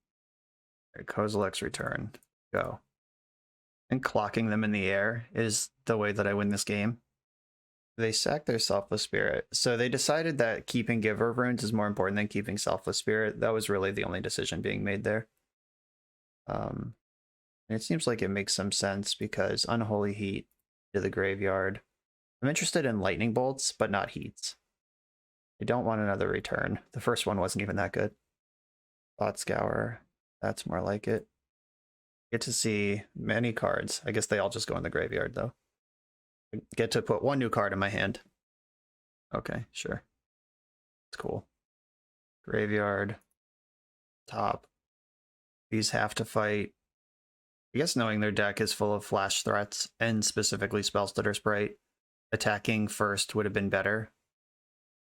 Right, Kozilek's return. Go. And clocking them in the air is the way that I win this game. They sack their Selfless Spirit. So they decided that keeping Giver of Runes is more important than keeping Selfless Spirit. That was really the only decision being made there. And it seems like it makes some sense because Unholy Heat to the graveyard. I'm interested in Lightning Bolts, but not Heats. I don't want another return. The first one wasn't even that good. Thought Scour. That's more like it. Get to see many cards. I guess they all just go in the graveyard, though. I get to put one new card in my hand. Okay, sure. It's cool. Graveyard. Top. These have to fight. I guess knowing their deck is full of flash threats, and specifically Spellstutter Sprite, attacking first would have been better.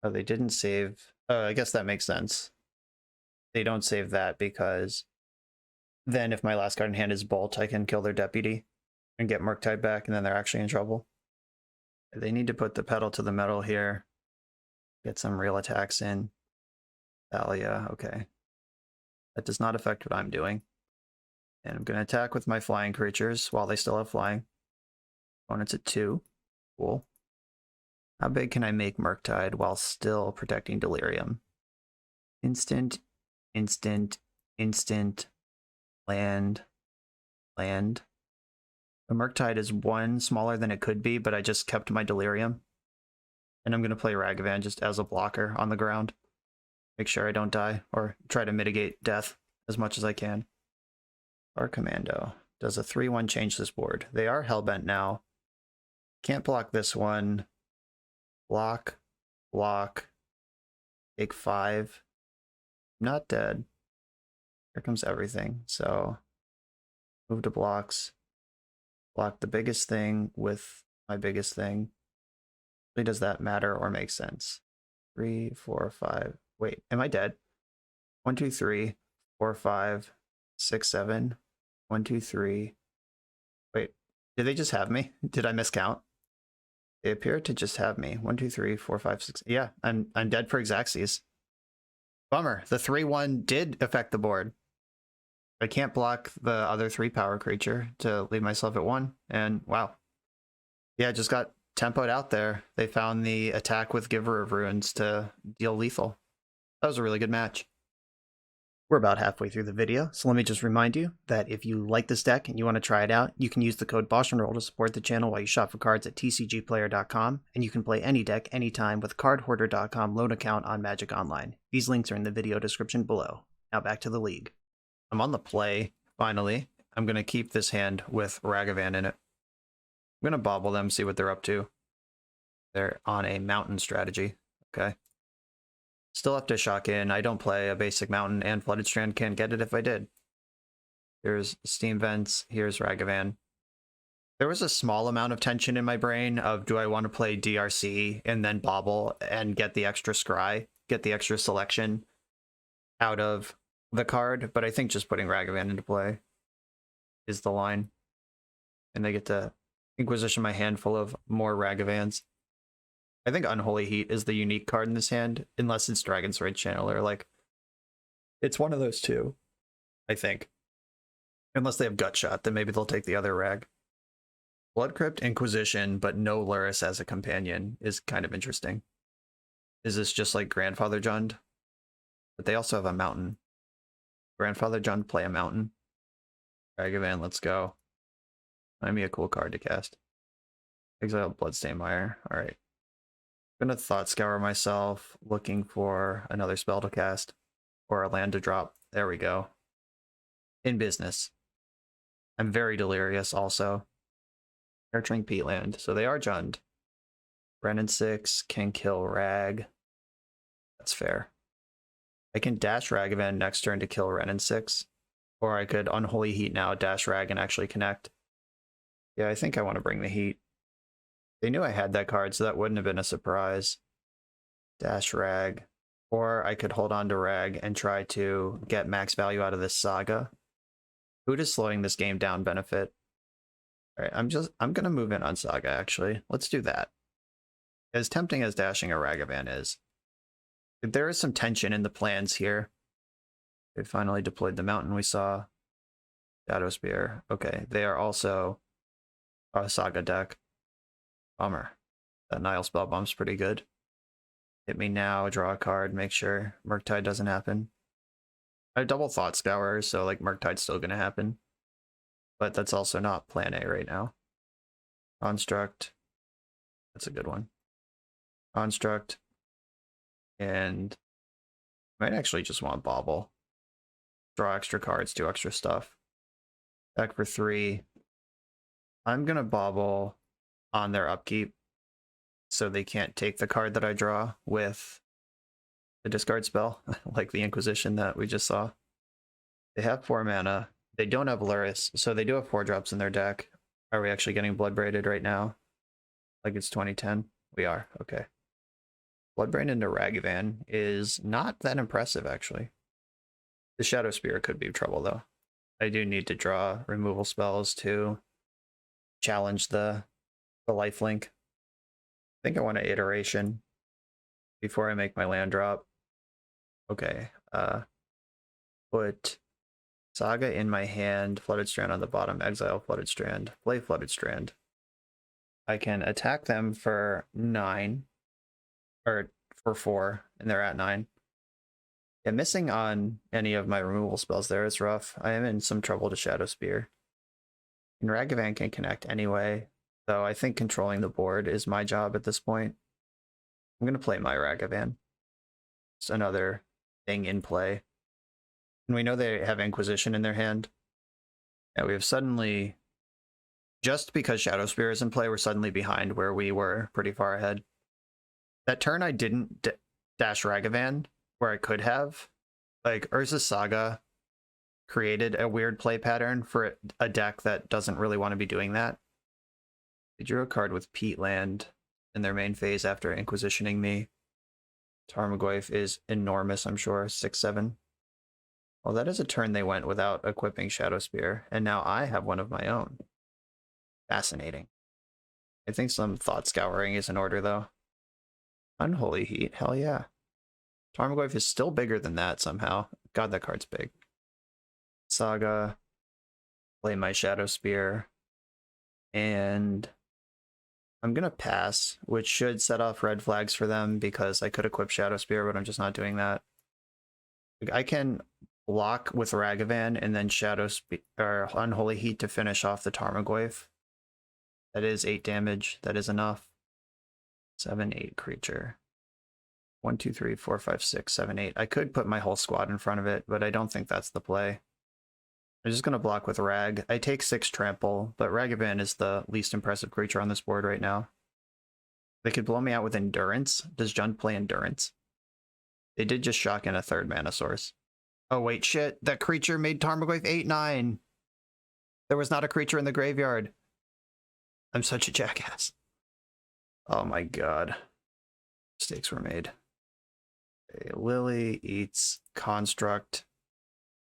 Oh, they didn't save. I guess that makes sense. They don't save that because then if my last card in hand is Bolt, I can kill their Deputy and get Murktide back, and then they're actually in trouble. They need to put the pedal to the metal here. Get some real attacks in. Thalia, okay. That does not affect what I'm doing. And I'm going to attack with my flying creatures while they still have flying. Opponent's at 2. Cool. How big can I make Murktide while still protecting Delirium? Instant, instant, instant, land, land. The Murktide is 1 smaller than it could be, but I just kept my Delirium. And I'm going to play Ragavan just as a blocker on the ground. Make sure I don't die, or try to mitigate death as much as I can. Our Commando. Does a 3/1 change this board? They are Hellbent now. Can't block this one. Block, block, take 5. Not dead. Here comes everything. So, move to blocks. Block the biggest thing with my biggest thing. Really, does that matter or make sense? 3, 4, 5. Wait, am I dead? 1, 2, 3, 4, 5, 6, 7. 1, 2, 3. Wait, did they just have me? Did I miscount? They appear to just have me. 1, 2, 3, 4, 5, 6. Yeah, I'm dead for Xaxes. Bummer. The 3/1 did affect the board. I can't block the other 3 power creature to leave myself at 1. And wow. Yeah, just got tempoed out there. They found the attack with Giver of Runes to deal lethal. That was a really good match. We're about halfway through the video, so let me just remind you that if you like this deck and you want to try it out, you can use the code BoshNRoll to support the channel while you shop for cards at tcgplayer.com, and you can play any deck anytime with cardhoarder.com loan account on Magic Online. These links are in the video description below. Now back to the league. I'm on the play, finally. I'm going to keep this hand with Ragavan in it. I'm going to bobble them, see what they're up to. They're on a mountain strategy. Okay. Still have to shock in. I don't play a basic mountain, and Flooded Strand can't get it if I did. Here's Steam Vents. Here's Ragavan. There was a small amount of tension in my brain of, do I want to play DRC and then bobble and get the extra scry, get the extra selection out of the card, but I think just putting Ragavan into play is the line. And they get to Inquisition my hand full of more Ragavans. I think Unholy Heat is the unique card in this hand, unless it's Dragon's Rage Channeler. Like, it's one of those two, I think. Unless they have Gut Shot, then maybe they'll take the other rag. Blood Crypt, Inquisition, but no Luris as a companion is kind of interesting. Is this just like Grandfather Jund? But they also have a mountain. Grandfather Jund, play a mountain. Ragavan, let's go. Might be a cool card to cast. Exile Bloodstained Mire. Alright. I'm gonna Thought Scour myself, looking for another spell to cast. Or a land to drop. There we go. In business. I'm very delirious also. Nurturing Peatland. So they are Jund. Brennan 6 can kill Rag. That's fair. I can dash Ragavan next turn to kill Renin 6. Or I could Unholy Heat now, dash Rag, and actually connect. Yeah, I think I want to bring the Heat. They knew I had that card, so that wouldn't have been a surprise. Dash Rag. Or I could hold on to Rag and try to get max value out of this Saga. Who does slowing this game down benefit? Alright, I'm gonna move in on Saga, actually. Let's do that. As tempting as dashing a Ragavan is, there is some tension in the plans here. They finally deployed the mountain we saw. Shadow Spear. Okay, they are also a Saga deck. Bummer. That Nile Spellbomb's pretty good. Hit me now, draw a card, make sure Murktide doesn't happen. I have double Thought Scour, so like Murktide's still gonna happen. But that's also not plan A right now. Construct. That's a good one. Construct. And might actually just want Bauble. Draw extra cards, do extra stuff. Back for 3. I'm gonna Bauble on their upkeep so they can't take the card that I draw with the discard spell, like the Inquisition that we just saw. They have 4 mana. They don't have Luris, so they do have 4 drops in their deck. Are we actually getting Bloodbraided right now? Like it's 2010? We are, okay. Bloodbraid into Ragavan is not that impressive, actually. The Shadow Spear could be trouble, though. I do need to draw removal spells to challenge the lifelink. I think I want an iteration before I make my land drop. Okay, put Saga in my hand, Flooded Strand on the bottom, exile Flooded Strand, play Flooded Strand. I can attack them for 9, or for 4, and they're at 9. Yeah, missing on any of my removal spells there is rough. I am in some trouble to Shadow Spear. And Ragavan can connect anyway, though I think controlling the board is my job at this point. I'm going to play my Ragavan. It's another thing in play. And we know they have Inquisition in their hand. Yeah, we have suddenly, just because Shadow Spear is in play, we're suddenly behind where we were pretty far ahead. That turn I didn't dash Ragavan, where I could have. Like, Urza Saga created a weird play pattern for a deck that doesn't really want to be doing that. They drew a card with Peatland in their main phase after Inquisitioning me. Tarmogoyf is enormous, I'm sure. 6/7. Well, that is a turn they went without equipping Shadow Spear, and now I have one of my own. Fascinating. I think some Thought Scouring is in order, though. Unholy Heat, hell yeah. Tarmogoyf is still bigger than that somehow. God, that card's big. Saga. Play my Shadow Spear. And I'm going to pass, which should set off red flags for them because I could equip Shadow Spear, but I'm just not doing that. I can block with Ragavan and then Shadow Spear or Unholy Heat to finish off the Tarmogoyf. That is 8 damage. That is enough. 7/8 creature. 1, 2, 3, 4, 5, 6, 7, 8. I could put my whole squad in front of it, but I don't think that's the play. I'm just going to block with Rag. I take 6 trample, but Ragavan is the least impressive creature on this board right now. They could blow me out with Endurance. Does Jund play Endurance? They did just shock in a 3rd mana source. Oh wait, shit. That creature made Tarmogoyf 8/9. There was not a creature in the graveyard. I'm such a jackass. Oh my god. Mistakes were made. Okay, Lily eats Construct.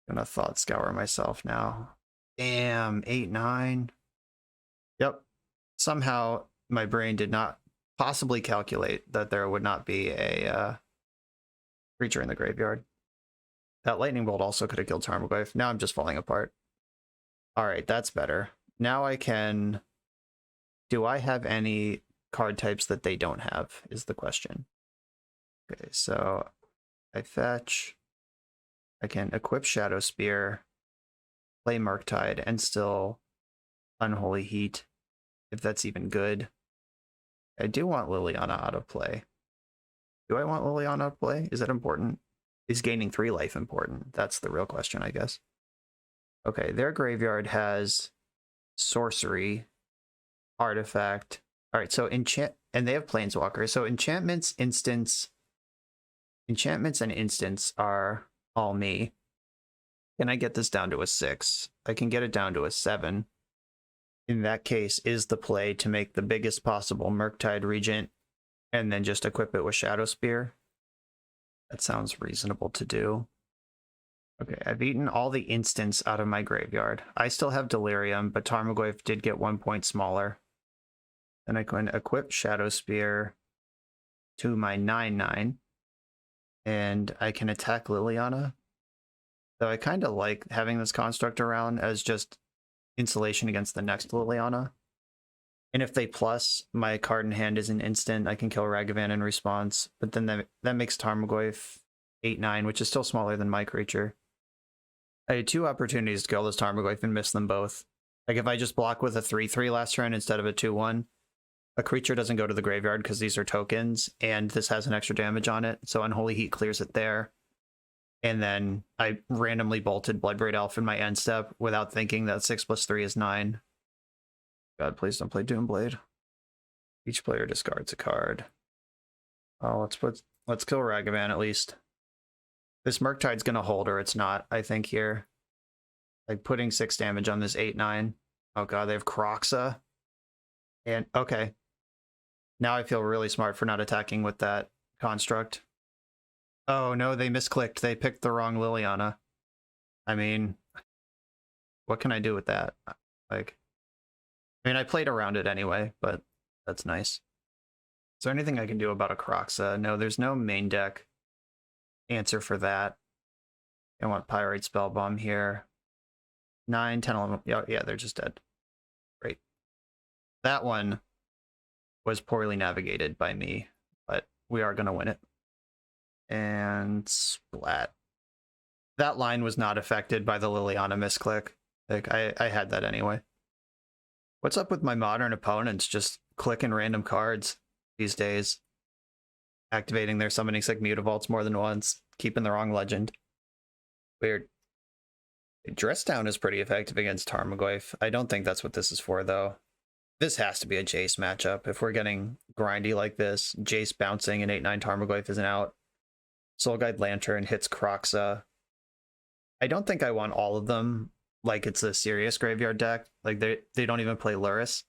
Gonna Thought Scour myself now. Damn, 8/9. Yep. Somehow my brain did not possibly calculate that there would not be a creature in the graveyard. That Lightning Bolt also could have killed Tarmogoyf. Now I'm just falling apart. Alright, that's better. Now I can... Do I have any card types that they don't have, is the question. Okay, so I fetch. I can equip Shadow Spear, play Murktide, and still Unholy Heat, if that's even good. I do want Liliana out of play. Do I want Liliana out of play? Is that important? Is gaining 3 life important? That's the real question, I guess. Okay, their graveyard has Sorcery, Artifact. All right, so enchant, and they have Planeswalker. So enchantments and instants are all me. Can I get this down to a 6? I can get it down to a 7. In that case, is the play to make the biggest possible Murktide Regent and then just equip it with Shadow Spear? That sounds reasonable to do. Okay, I've eaten all the instants out of my graveyard. I still have Delirium, but Tarmogoyf did get 1 point smaller. Then I can equip Shadow Spear, to my 9/9, and I can attack Liliana. So I kind of like having this construct around as just insulation against the next Liliana. And if they plus, my card in hand is an instant. I can kill Ragavan in response, but then that makes Tarmogoyf 8/9, which is still smaller than my creature. I had 2 opportunities to kill this Tarmogoyf and missed them both. Like if I just block with a 3/3 last turn instead of a 2/1, a creature doesn't go to the graveyard because these are tokens, and this has an extra damage on it, so Unholy Heat clears it there. And then I randomly bolted Bloodbraid Elf in my end step without thinking that 6 + 3 is 9. God, please don't play Doomblade. Each player discards a card. Oh, let's kill Ragavan at least. This Murktide's gonna hold or it's not, I think, here. Like putting 6 damage on this 8/9. Oh god, they have Kroxa. And okay. Now I feel really smart for not attacking with that construct. Oh no, they misclicked. They picked the wrong Liliana. I mean, what can I do with that? Like, I mean, I played around it anyway, but that's nice. Is there anything I can do about a Kroxa? No, there's no main deck answer for that. I want Pyrite Spellbomb here. 9, 10, 11. Yeah, they're just dead. Great. That one was poorly navigated by me, but we are going to win it. And splat. That line was not affected by the Liliana misclick. Like, I had that anyway. What's up with my modern opponents just clicking random cards these days? Activating their Summoning Sick Mutavaults more than once, keeping the wrong legend. Weird. Dress Down is pretty effective against Tarmogoyf. I don't think that's what this is for, though. This has to be a Jace matchup. If we're getting grindy like this, Jace bouncing and 8/9 Tarmogoyf isn't out. Soulguide Lantern hits Kroxa. I don't think I want all of them like it's a serious graveyard deck. Like they don't even play Lurrus.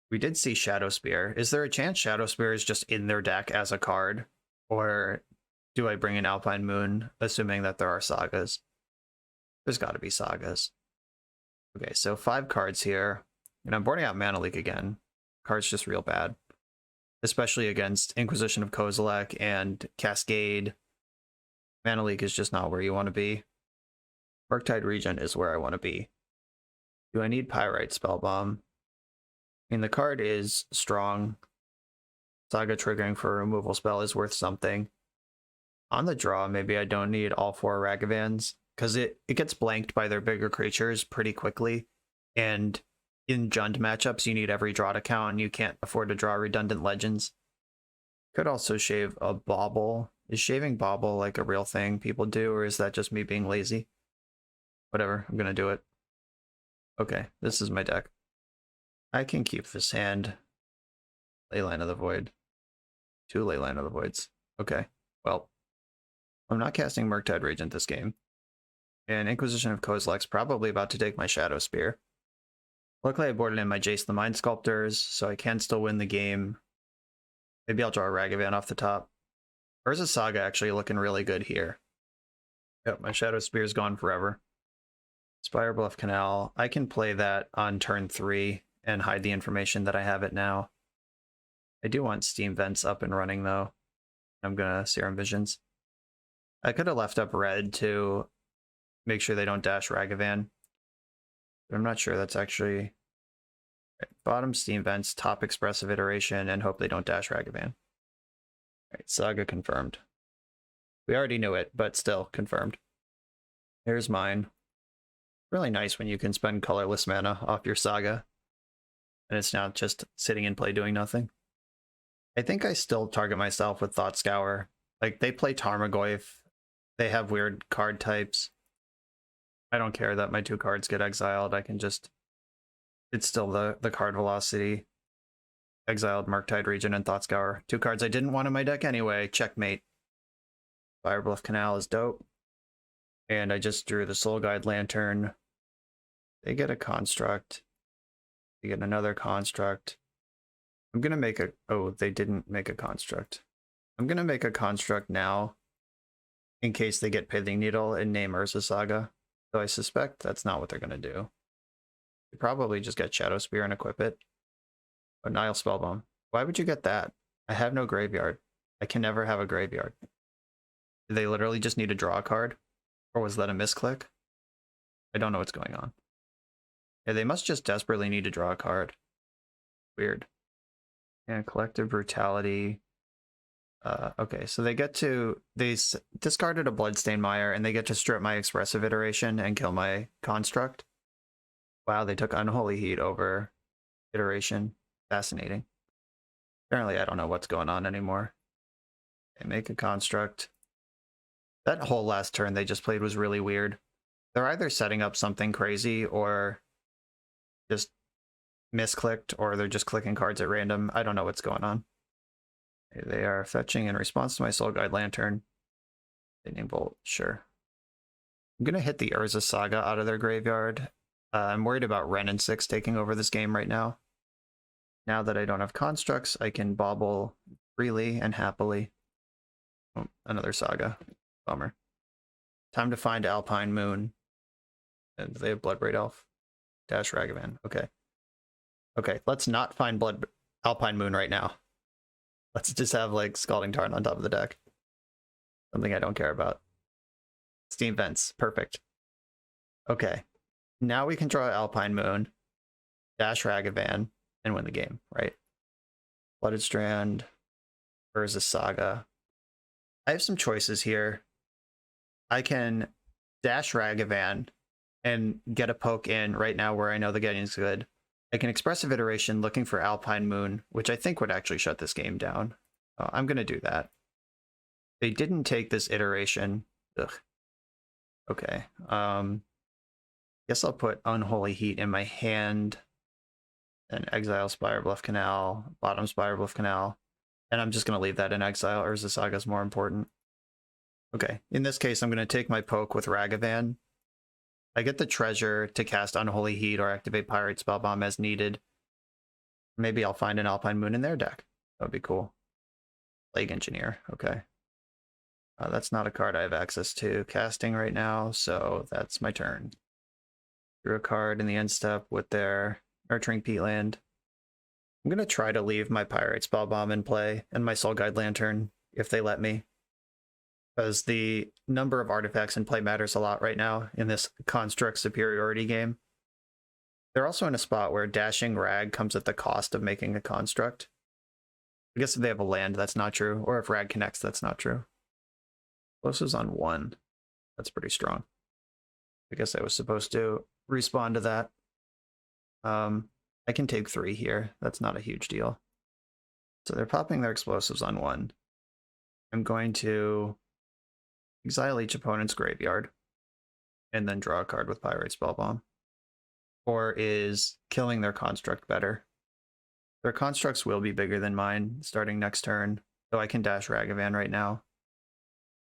We did see Shadow Spear. Is there a chance Shadow Spear is just in their deck as a card? Or do I bring in Alpine Moon, assuming that there are sagas? There's got to be sagas. Okay, so 5 cards here. And I'm boarding out Mana Leak again. Card's just real bad. Especially against Inquisition of Kozilek and Cascade. Mana Leak is just not where you want to be. Murktide Regent is where I want to be. Do I need Pyrite Spellbomb? I mean, the card is strong. Saga triggering for a removal spell is worth something. On the draw, maybe I don't need all 4 Ragavans, because it gets blanked by their bigger creatures pretty quickly. And in Jund matchups, you need every draw to count, and you can't afford to draw redundant legends. Could also shave a Bauble. Is shaving Bauble like a real thing people do, or is that just me being lazy? Whatever, I'm gonna do it. Okay, this is my deck. I can keep this hand. Leyline of the Void. 2 Leyline of the Voids. Okay, well, I'm not casting Murktide Regent this game. And Inquisition of Kozilek's probably about to take my Shadow Spear. Luckily I boarded in my Jace the Mind Sculptors, so I can still win the game. Maybe I'll draw a Ragavan off the top. Urza Saga actually looking really good here. Yep, my Shadow Spear's gone forever. Spire Bluff Canal. I can play that on turn 3 and hide the information that I have it now. I do want Steam Vents up and running, though. I'm gonna Serum Visions. I could have left up red to make sure they don't dash Ragavan. But I'm not sure that's actually... Bottom Steam Vents, top Expressive Iteration, and hope they don't dash Ragavan. Alright, Saga confirmed. We already knew it, but still confirmed. Here's mine. Really nice when you can spend colorless mana off your Saga. And it's now just sitting in play doing nothing. I think I still target myself with Thought Scour. Like, they play Tarmogoyf. They have weird card types. I don't care that my 2 cards get exiled. I can just... It's still the card velocity. Exiled Murktide Regent and Thought Scour. 2 cards I didn't want in my deck anyway. Checkmate. Fire Bluff Canal is dope. And I just drew the Soulguide Lantern. They get a construct. They get another construct. I'm gonna make a... Oh, they didn't make a construct. I'm gonna make a construct now in case they get Pithing Needle and name Urza Saga. So I suspect that's not what they're gonna do. They probably just get Shadow Spear and equip it. But Nile Spellbomb. Why would you get that? I have no graveyard. I can never have a graveyard. Did they literally just need to draw a card? Or was that a misclick? I don't know what's going on. Yeah, they must just desperately need to draw a card. Weird. And collective brutality. Okay, so they discarded a Bloodstained Mire, and they get to strip my expressive iteration and kill my construct. Wow, they took Unholy Heat over iteration. Fascinating. Apparently, I don't know what's going on anymore. They make a construct. That whole last turn they just played was really weird. They're either setting up something crazy or just misclicked, or they're just clicking cards at random. I don't know what's going on. They are fetching in response to my Soul Guide Lantern. Lightning Bolt, sure. I'm going to hit the Urza Saga out of their graveyard. I'm worried about Wrenn and 6 taking over this game right now. Now that I don't have constructs, I can bobble freely and happily. Oh, another Saga. Bummer. Time to find Alpine Moon. And they have Bloodbraid Elf. Dash Ragavan. Okay. Okay, let's not find Alpine Moon right now. Let's just have, like, Scalding Tarn on top of the deck. Something I don't care about. Steam Vents. Perfect. Okay. Now we can draw Alpine Moon, Dash Ragavan, and win the game, right? Blooded Strand, Urza Saga. I have some choices here. I can Dash Ragavan and get a poke in right now where I know the getting's good. I can Expressive Iteration looking for Alpine Moon, which I think would actually shut this game down. I'm going to do that. They didn't take this iteration. Ugh. Okay. Guess I'll put Unholy Heat in my hand and exile Spire Bluff Canal, bottom Spire Bluff Canal, and I'm just going to leave that in exile. Urza Saga is more important. Okay, in this case, I'm going to take my poke with Ragavan. I get the treasure to cast Unholy Heat or activate Pirate Spellbomb as needed. Maybe I'll find an Alpine Moon in their deck. That would be cool. Plague Engineer, okay. That's not a card I have access to casting right now, so that's my turn. Drew a card in the end step with their Nurturing Peatland. I'm going to try to leave my Pirate Spellbomb in play and my Soul Guide Lantern if they let me, because the number of artifacts in play matters a lot right now in this construct superiority game. They're also in a spot where dashing Rag comes at the cost of making a construct. I guess if they have a land, that's not true, or if Rag connects, that's not true. Explosives on 1. That's pretty strong. I guess I was supposed to respond to that. I can take 3 here. That's not a huge deal. So they're popping their explosives on 1. I'm going to exile each opponent's graveyard and then draw a card with Pirate Spellbomb. Or is killing their construct better? Their constructs will be bigger than mine starting next turn, so I can dash Ragavan right now.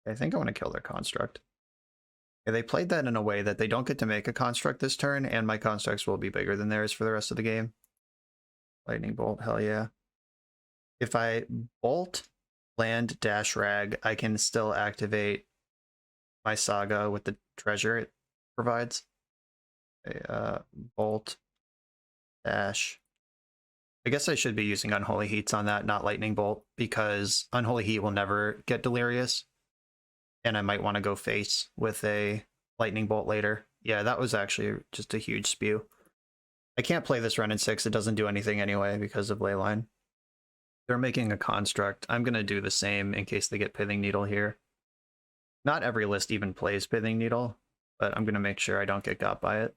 I think I want to kill their construct. Yeah, they played that in a way that they don't get to make a construct this turn, and my constructs will be bigger than theirs for the rest of the game. Lightning Bolt, hell yeah. If I bolt, land, dash, rag, I can still activate my Saga with the treasure it provides. Bolt, dash. I guess I should be using Unholy Heats on that, not Lightning Bolt, because Unholy Heat will never get Delirious. And I might want to go face with a Lightning Bolt later. Yeah, that was actually just a huge spew. I can't play this Wrenn and 6. It doesn't do anything anyway because of Leyline. They're making a construct. I'm going to do the same in case they get Pithing Needle here. Not every list even plays Pithing Needle, but I'm going to make sure I don't get got by it.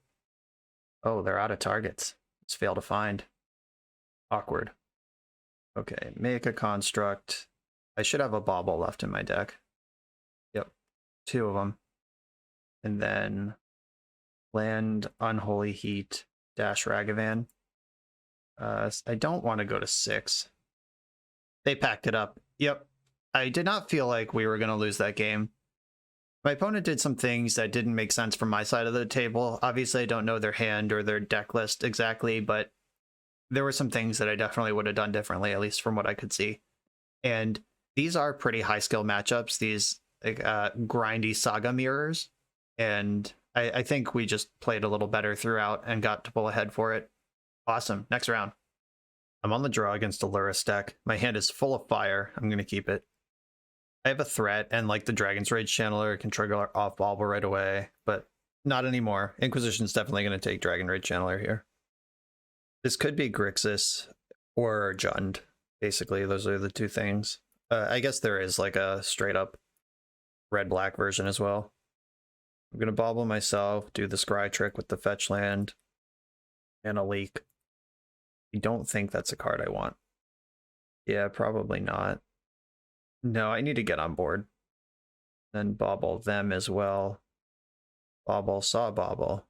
Oh, they're out of targets. It's fail to find. Awkward. Okay, make a construct. I should have a Bauble left in my deck. Yep, 2 of them. And then land Unholy Heat, dash Ragavan. I don't want to go to 6. They packed it up. Yep, I did not feel like we were going to lose that game. My opponent did some things that didn't make sense from my side of the table. Obviously, I don't know their hand or their deck list exactly, but there were some things that I definitely would have done differently, at least from what I could see. And these are pretty high skill matchups, these grindy Saga mirrors. And I think we just played a little better throughout and got to pull ahead for it. Awesome. Next round. I'm on the draw against a Lurrus deck. My hand is full of fire. I'm going to keep it. I have a threat, and like the Dragon's Rage Channeler can trigger off Bobble right away, but not anymore. Inquisition's definitely going to take Dragon Rage Channeler here. This could be Grixis or Jund, basically. Those are the two things. I guess there is like a straight up red-black version as well. I'm going to Bobble myself, do the Scry trick with the fetch land, and a leak. I don't think that's a card I want. Yeah, probably not. No, I need to get on board. Then Bobble them as well. Bobble, saw Bobble.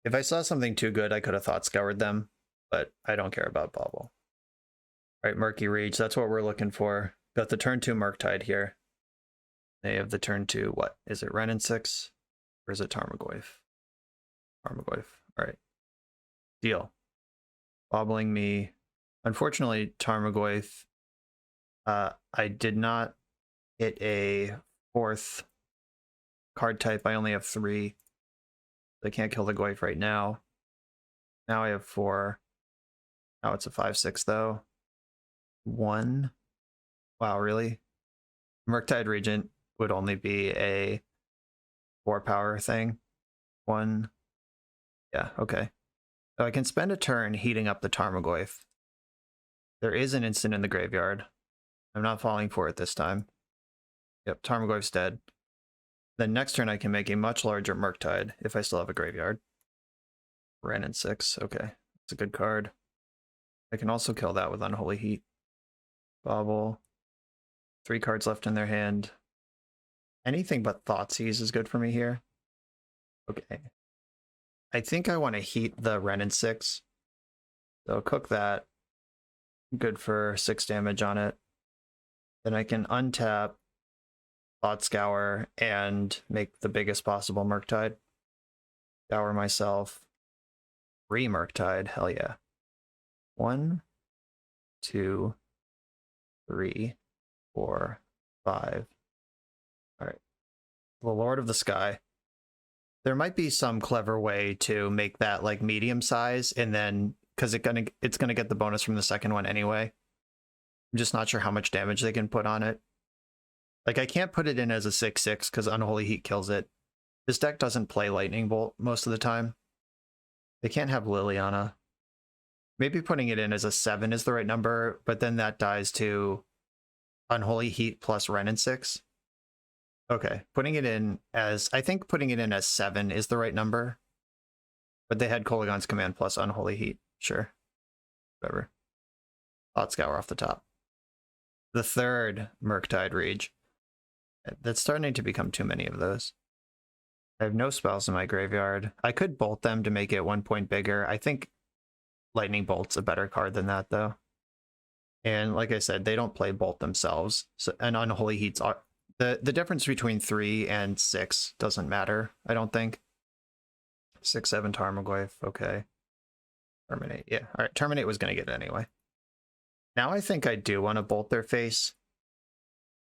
If I saw something too good, I could have thought scoured them, but I don't care about Bobble. All right, Murky Reach, that's what we're looking for. Got the turn 2 Murktide here. They have the turn 2, what? Is it Wrenn and 6? Or is it Tarmogoyf? Tarmogoyf, all right. Deal. Bobbling me. Unfortunately, Tarmogoyf, I did not hit a 4th card type. I only have 3. I can't kill the Goyf right now. Now I have 4. Now it's a 5/6 though. 1. Wow, really? Murktide Regent would only be a 4 power thing. 1. Yeah, okay. So I can spend a turn heating up the Tarmogoyf. There is an instant in the graveyard. I'm not falling for it this time. Yep, Tarmogoyf's dead. Then next turn I can make a much larger Murktide if I still have a graveyard. Wrenn and 6, okay. It's a good card. I can also kill that with Unholy Heat. Bobble. 3 cards left in their hand. Anything but Thoughtseize is good for me here. Okay. I think I want to heat the Wrenn and 6. So cook that. Good for 6 damage on it. Then I can untap Thought Scour and make the biggest possible Murktide. Scour myself. 3 Murktide, hell yeah. 1, 2, 3, 4, 5. Alright. The Lord of the Sky. There might be some clever way to make that like medium size, and then because it's gonna get the bonus from the second one anyway. I'm just not sure how much damage they can put on it. Like I can't put it in as a 6/6 because Unholy Heat kills it. This deck doesn't play Lightning Bolt most of the time. They can't have Liliana. Maybe putting it in as a 7 is the right number, but then that dies to Unholy Heat plus Wrenn and 6. Okay, putting it in as, I think putting it in as 7 is the right number. But they had Kolaghan's Command plus Unholy Heat. Sure. Whatever. Thought Scour off the top. The 3rd Murktide Rage. That's starting to become too many of those. I have no spells in my graveyard. I could bolt them to make it 1 point bigger. I think Lightning Bolt's a better card than that, though. And like I said, they don't play Bolt themselves. So, and Unholy Heat's the difference between 3 and 6 doesn't matter, I don't think. 6/7 Tarmogoyf, okay. Terminate, yeah. All right, Terminate was going to get it anyway. Now I think I do want to Bolt their face.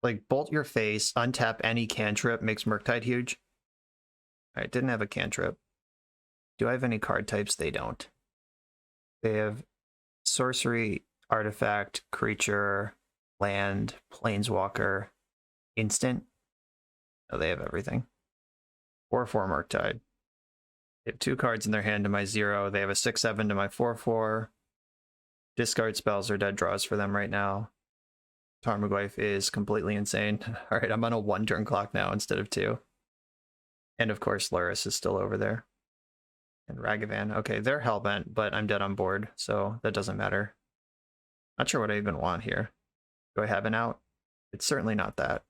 Like, Bolt your face, untap any cantrip, makes Murktide huge. All right, didn't have a cantrip. Do I have any card types? They don't. They have sorcery, artifact, creature, land, planeswalker, instant. Oh, they have everything. 4/4 Murktide. They have 2 cards in their hand to my 0. They have a 6/7 to my 4/4. Discard spells are dead draws for them right now. Tarmogoyf is completely insane. All right, I'm on a 1 turn clock now instead of 2. And of course, Lurrus is still over there. And Ragavan. Okay, they're hellbent, but I'm dead on board, so that doesn't matter. Not sure what I even want here. Do I have an out? It's certainly not that.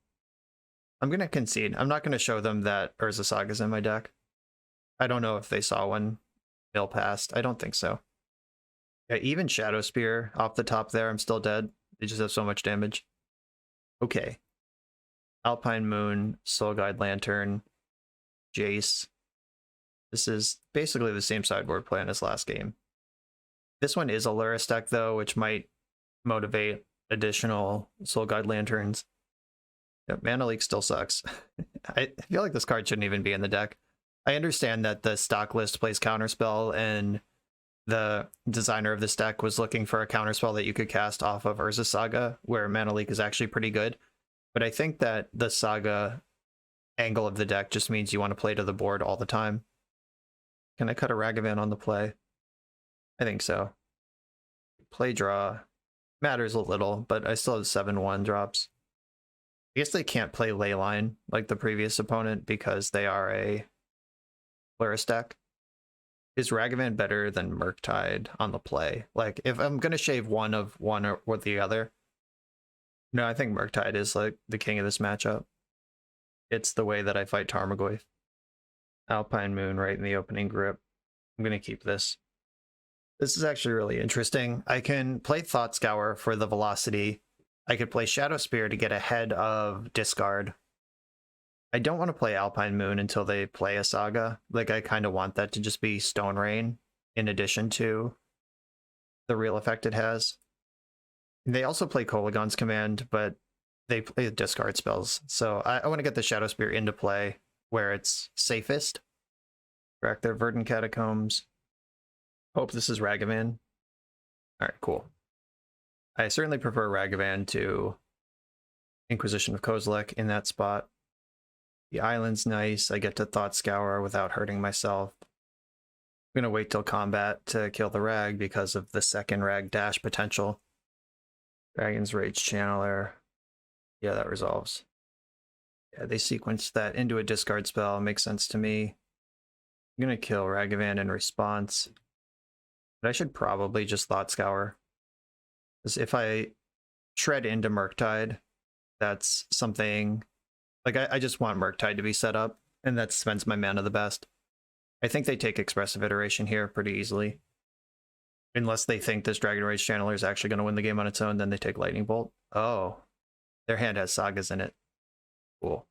I'm going to concede. I'm not going to show them that Urza Saga's in my deck. I don't know if they saw one mill past. I don't think so. Yeah, even Shadow Spear off the top there, I'm still dead. They just have so much damage. Okay. Alpine Moon, Soul Guide Lantern, Jace. This is basically the same sideboard plan as last game. This one is a Lurrus deck, though, which might motivate additional Soul Guide Lanterns. Yep, Mana Leak still sucks. I feel like this card shouldn't even be in the deck. I understand that the stock list plays Counterspell, and the designer of this deck was looking for a counterspell that you could cast off of Urza Saga, where Mana Leak is actually pretty good. But I think that the Saga angle of the deck just means you want to play to the board all the time. Can I cut a Ragavan on the play? I think so. Play draw. Matters a little, but I still have 7/1 drops. I guess they can't play Leyline like the previous opponent because they are a Plurus deck. Is Ragavan better than Murktide on the play? Like, if I'm going to shave one or the other, no, I think Murktide is like the king of this matchup. It's the way that I fight Tarmogoyf. Alpine Moon right in the opening grip. I'm going to keep this. This is actually really interesting. I can play Thought Scour for the velocity. I could play Shadow Spear to get ahead of discard. I don't want to play Alpine Moon until they play a Saga. Like, I kind of want that to just be Stone Rain in addition to the real effect it has. They also play Kolaghan's Command, but they play discard spells. So I want to get the Shadow Spear into play where it's safest. Crack their Verdant Catacombs. Hope this is Ragavan. Alright, cool. I certainly prefer Ragavan to Inquisition of Kozilek in that spot. The island's nice. I get to Thought Scour without hurting myself. I'm going to wait till combat to kill the Rag because of the second Rag dash potential. Dragon's Rage Channeler. Yeah, that resolves. Yeah, they sequenced that into a discard spell. Makes sense to me. I'm going to kill Ragavan in response. But I should probably just Thought Scour. Because if I shred into Murktide, that's something... Like, I just want Murktide to be set up, and that spends my mana the best. I think they take Expressive Iteration here pretty easily. Unless they think this Dragon Rage Channeler is actually going to win the game on its own, then they take Lightning Bolt. Oh, their hand has Sagas in it. Cool.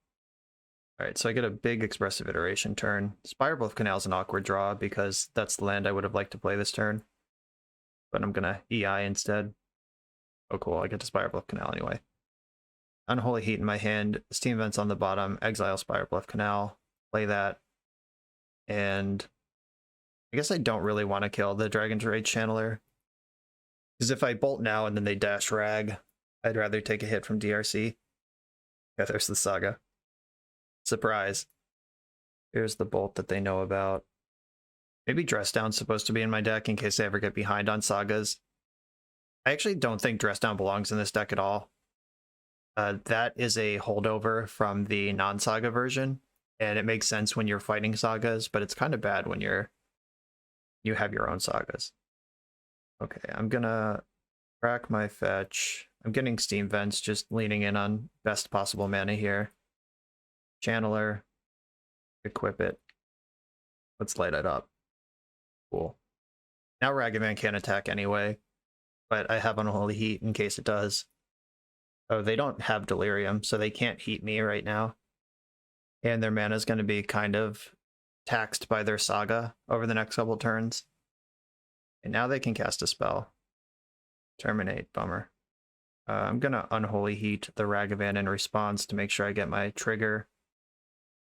Alright, so I get a big Expressive Iteration turn. Spirebluff Canal is an awkward draw, because that's the land I would have liked to play this turn. But I'm going to EI instead. Oh cool, I get to Spirebluff Canal anyway. Unholy Heat in my hand, Steam Vents on the bottom, exile Spirebluff Canal, play that, and I guess I don't really want to kill the Dragon's Rage Channeler, because if I bolt now and then they dash Rag, I'd rather take a hit from DRC. Yeah, there's the Saga. Surprise. Here's the bolt that they know about. Maybe Dress Down's supposed to be in my deck in case I ever get behind on Sagas. I actually don't think Dress Down belongs in this deck at all. That is a holdover from the non-Saga version, and it makes sense when you're fighting Sagas, but it's kind of bad when you have your own Sagas. Okay, I'm gonna crack my fetch. I'm getting Steam Vents, just leaning in on best possible mana here. Channeler, equip it. Let's light it up. Cool. Now Ragavan can't attack anyway, but I have Unholy Heat in case it does. Oh, they don't have Delirium, so they can't heat me right now. And their mana is going to be kind of taxed by their Saga over the next couple turns. And now they can cast a spell. Terminate, bummer. I'm going to Unholy Heat the Ragavan in response to make sure I get my trigger.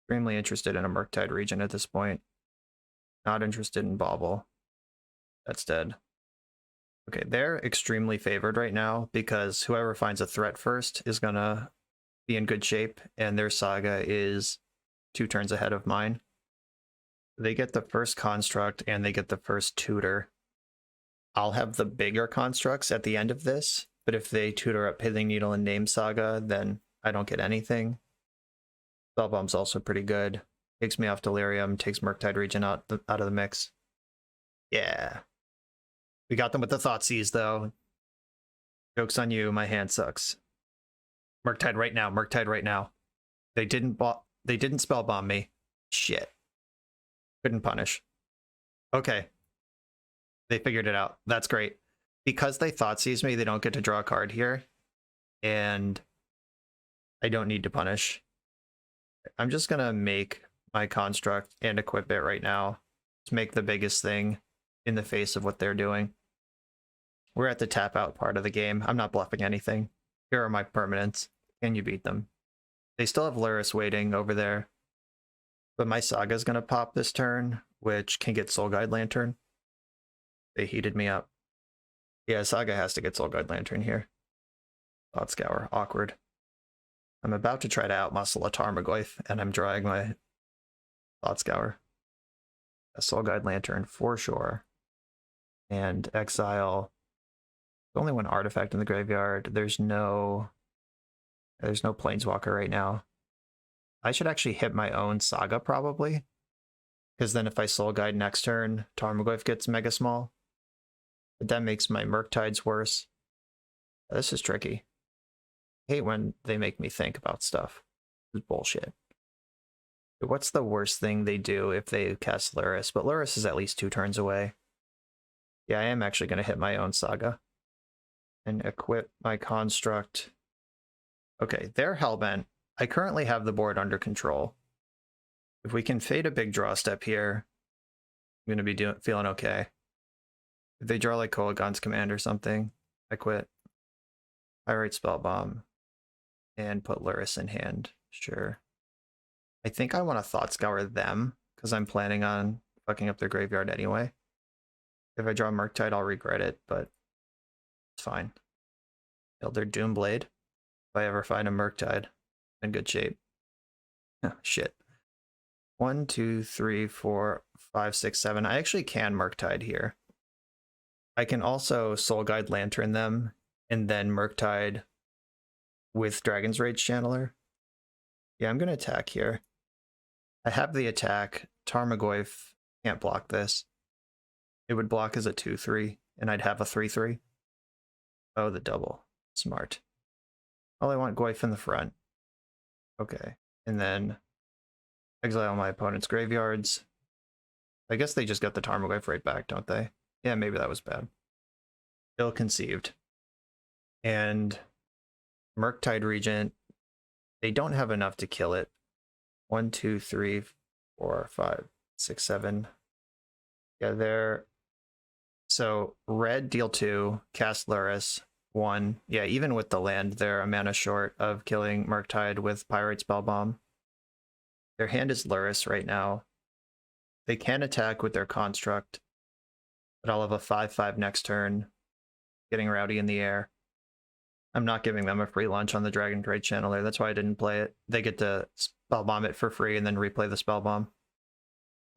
Extremely interested in a Murktide Regent at this point. Not interested in Bauble. That's dead. Okay, they're extremely favored right now because whoever finds a threat first is gonna be in good shape, and their Saga is 2 turns ahead of mine. They get the first construct and they get the first tutor. I'll have the bigger constructs at the end of this, but if they tutor up Pithing Needle and Name Saga, then I don't get anything. Spellbomb's also pretty good. Takes me off Delirium, takes Murktide Regent out of the mix. Yeah. We got them with the Thoughtseize, though. Joke's on you, my hand sucks. Murktide right now, Murktide right now. They didn't spellbomb me. Shit. Couldn't punish. Okay. They figured it out. That's great. Because they Thoughtseize me, they don't get to draw a card here. And I don't need to punish. I'm just gonna make my construct and equip it right now to make the biggest thing in the face of what they're doing. We're at the tap out part of the game. I'm not bluffing anything. Here are my permanents. Can you beat them? They still have Luris waiting over there. But my Saga's gonna pop this turn, which can get Soul Guide Lantern. They heated me up. Yeah, Saga has to get Soul Guide Lantern here. Thought Scour, awkward. I'm about to try to outmuscle a Tarmogoyf, and I'm drawing my Thought Scour. A Soul Guide Lantern for sure. And exile. Only one artifact in the graveyard. There's no Planeswalker right now. I should actually hit my own Saga probably. Because then if I Soul Guide next turn, Tarmogoyf gets mega small. But that makes my Murktides worse. This is tricky. I hate when they make me think about stuff. This is bullshit. What's the worst thing they do if they cast Lurrus? But Lurrus is at least 2 turns away. Yeah, I am actually going to hit my own Saga. And equip my construct. Okay, they're hellbent. I currently have the board under control. If we can fade a big draw step here, I'm going to be feeling okay. If they draw like Kolagon's Command or something, I quit. Pyrite Spellbomb. And put Lurrus in hand. Sure. I think I want to Thought Scour them, because I'm planning on fucking up their graveyard anyway. If I draw Murktide, I'll regret it, but it's fine. Build their Doomblade. If I ever find a Murktide, in good shape. Oh, shit. 1, 2, 3, 4, 5, 6, 7. I actually can Murktide here. I can also Soul Guide Lantern them, and then Murktide with Dragon's Rage Channeler. Yeah, I'm going to attack here. I have the attack. Tarmogoyf can't block this. It would block as a 2/3, and I'd have a 3/3. Oh, the double. Smart. Well, I want Goyf in the front. Okay. And then exile my opponent's graveyards. I guess they just got the Tarmogoyf right back, don't they? Yeah, maybe that was bad. Ill-conceived. And Murktide Regent, they don't have enough to kill it. 1, 2, 3, 4, 5, 6, 7. Yeah, they're... So, red, deal 2, cast Lurrus, 1. Yeah, even with the land, they're a mana short of killing Murktide with Pyrite Spellbomb. Their hand is Lurrus right now. They can attack with their construct, but I'll have a 5/5 next turn, getting rowdy in the air. I'm not giving them a free lunch on the Dragon Trade Channeler. That's why I didn't play it. They get to Spellbomb it for free and then replay the Spellbomb.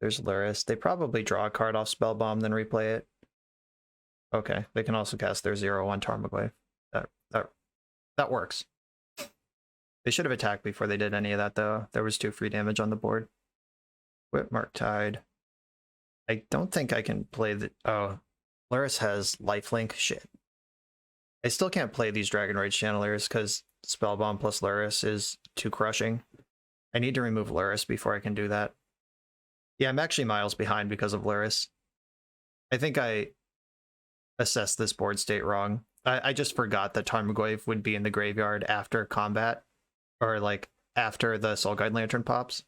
There's Lurrus. They probably draw a card off Spellbomb, then replay it. Okay, they can also cast their 0/1 Tarmogoyf. That works. They should have attacked before they did any of that, though. There was 2 free damage on the board. Whip Murktide. I don't think I can play the... Oh, Lurrus has lifelink. Shit. I still can't play these Dragon Rage Channelers because Spellbomb plus Lurrus is too crushing. I need to remove Lurrus before I can do that. Yeah, I'm actually miles behind because of Lurrus. I think I assessed this board state wrong. I just forgot that Tarmogoyf would be in the graveyard after combat, or like after the Soul Guide Lantern pops.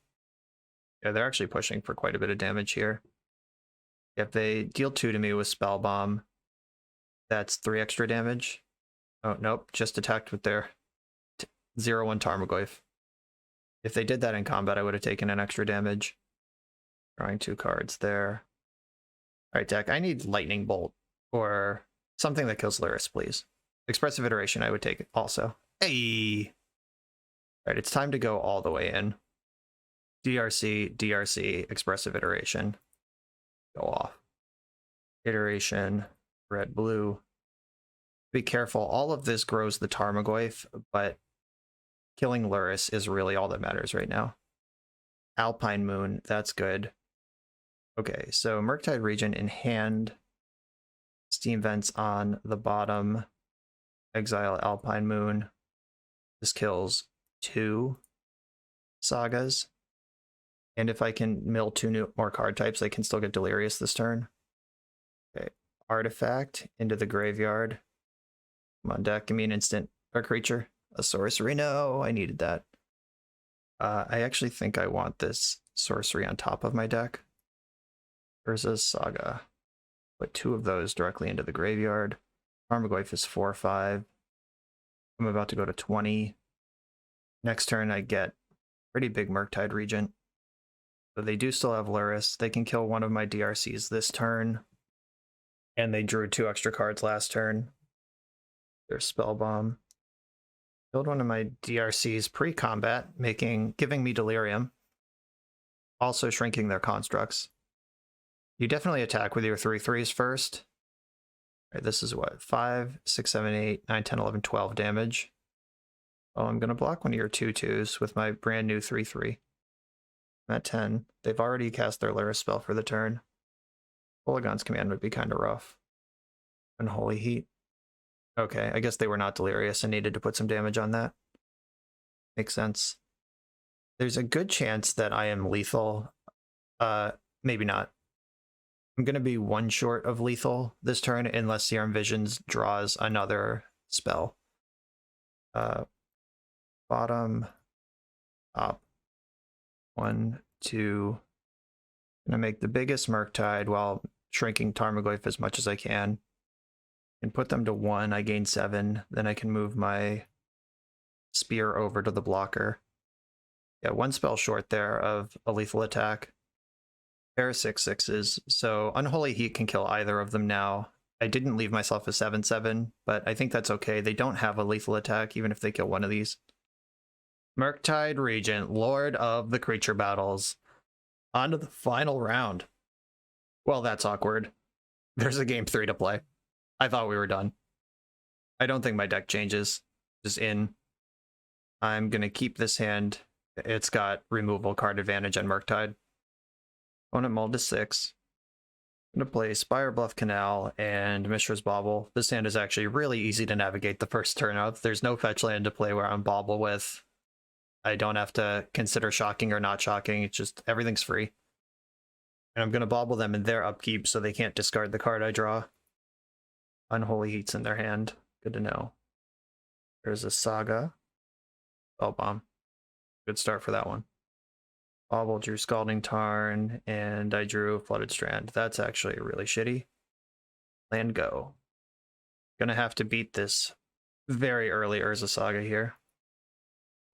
Yeah, they're actually pushing for quite a bit of damage here. If they deal 2 to me with Spellbomb, that's 3 extra damage. Oh, nope, just attacked with their 0/1 Tarmogoyf. If they did that in combat, I would have taken an extra damage. Drawing 2 cards there. Alright, deck, I need Lightning Bolt, or something that kills Lurrus, please. Expressive Iteration, I would take it also. Hey! Alright, it's time to go all the way in. DRC, DRC, Expressive Iteration. Go off. Iteration, red, blue. Be careful, all of this grows the Tarmogoyf, but killing Lurrus is really all that matters right now. Alpine Moon, that's good. Okay, so Murktide Regent in hand. Steam Vents on the bottom. Exile Alpine Moon. This kills 2 Sagas. And if I can mill 2 more card types, I can still get Delirious this turn. Okay, Artifact into the graveyard. Come on, deck, give me an instant. A creature, a sorcery. No, I needed that. I actually think I want this sorcery on top of my deck. Urza's Saga. Put 2 of those directly into the graveyard. Tarmogoyf is 4/5. I'm about to go to 20. Next turn, I get pretty big Murktide Regent. So they do still have Lurrus. They can kill one of my DRCs this turn. And they drew 2 extra cards last turn. Their spell bomb. Killed one of my DRCs pre-combat, giving me delirium. Also shrinking their constructs. You definitely attack with your 3/3s first. All right, this is what? 5, 6, 7, 8, 9, 10, 11, 12 damage. Oh, I'm going to block one of your 2/2s with my brand new 3/3. I'm at 10. They've already cast their Lyris spell for the turn. Polygon's command would be kind of rough. Unholy Heat. Okay, I guess they were not delirious and needed to put some damage on that. Makes sense. There's a good chance that I am lethal. Maybe not. I'm going to be 1 short of lethal this turn unless Serum Visions draws another spell. Bottom, top, 1, 2. I'm going to make the biggest Murktide while shrinking Tarmogoyf as much as I can. And put them to 1, I gain 7. Then I can move my spear over to the blocker. Yeah, 1 spell short there of a lethal attack. Pair of 6/6s, so Unholy Heat can kill either of them now. I didn't leave myself a 7/7, but I think that's okay. They don't have a lethal attack, even if they kill one of these. Murktide Regent, Lord of the Creature Battles. On to the final round. Well, that's awkward. There's a game 3 to play. I thought we were done. I don't think my deck changes. Just in. I'm going to keep this hand. It's got removal card advantage on Murktide. Opponent mulled to 6. I'm going to play Spire Bluff Canal and Mishra's Bauble. This hand is actually really easy to navigate the first turn out. There's no fetch land to play where I'm Bauble with. I don't have to consider shocking or not shocking. It's just everything's free. And I'm going to Bauble them in their upkeep so they can't discard the card I draw. Unholy Heat's in their hand. Good to know. There's a Saga. Spellbomb. Good start for that one. Bauble drew Scalding Tarn, and I drew Flooded Strand. That's actually really shitty. Land go. Gonna have to beat this very early Urza Saga here.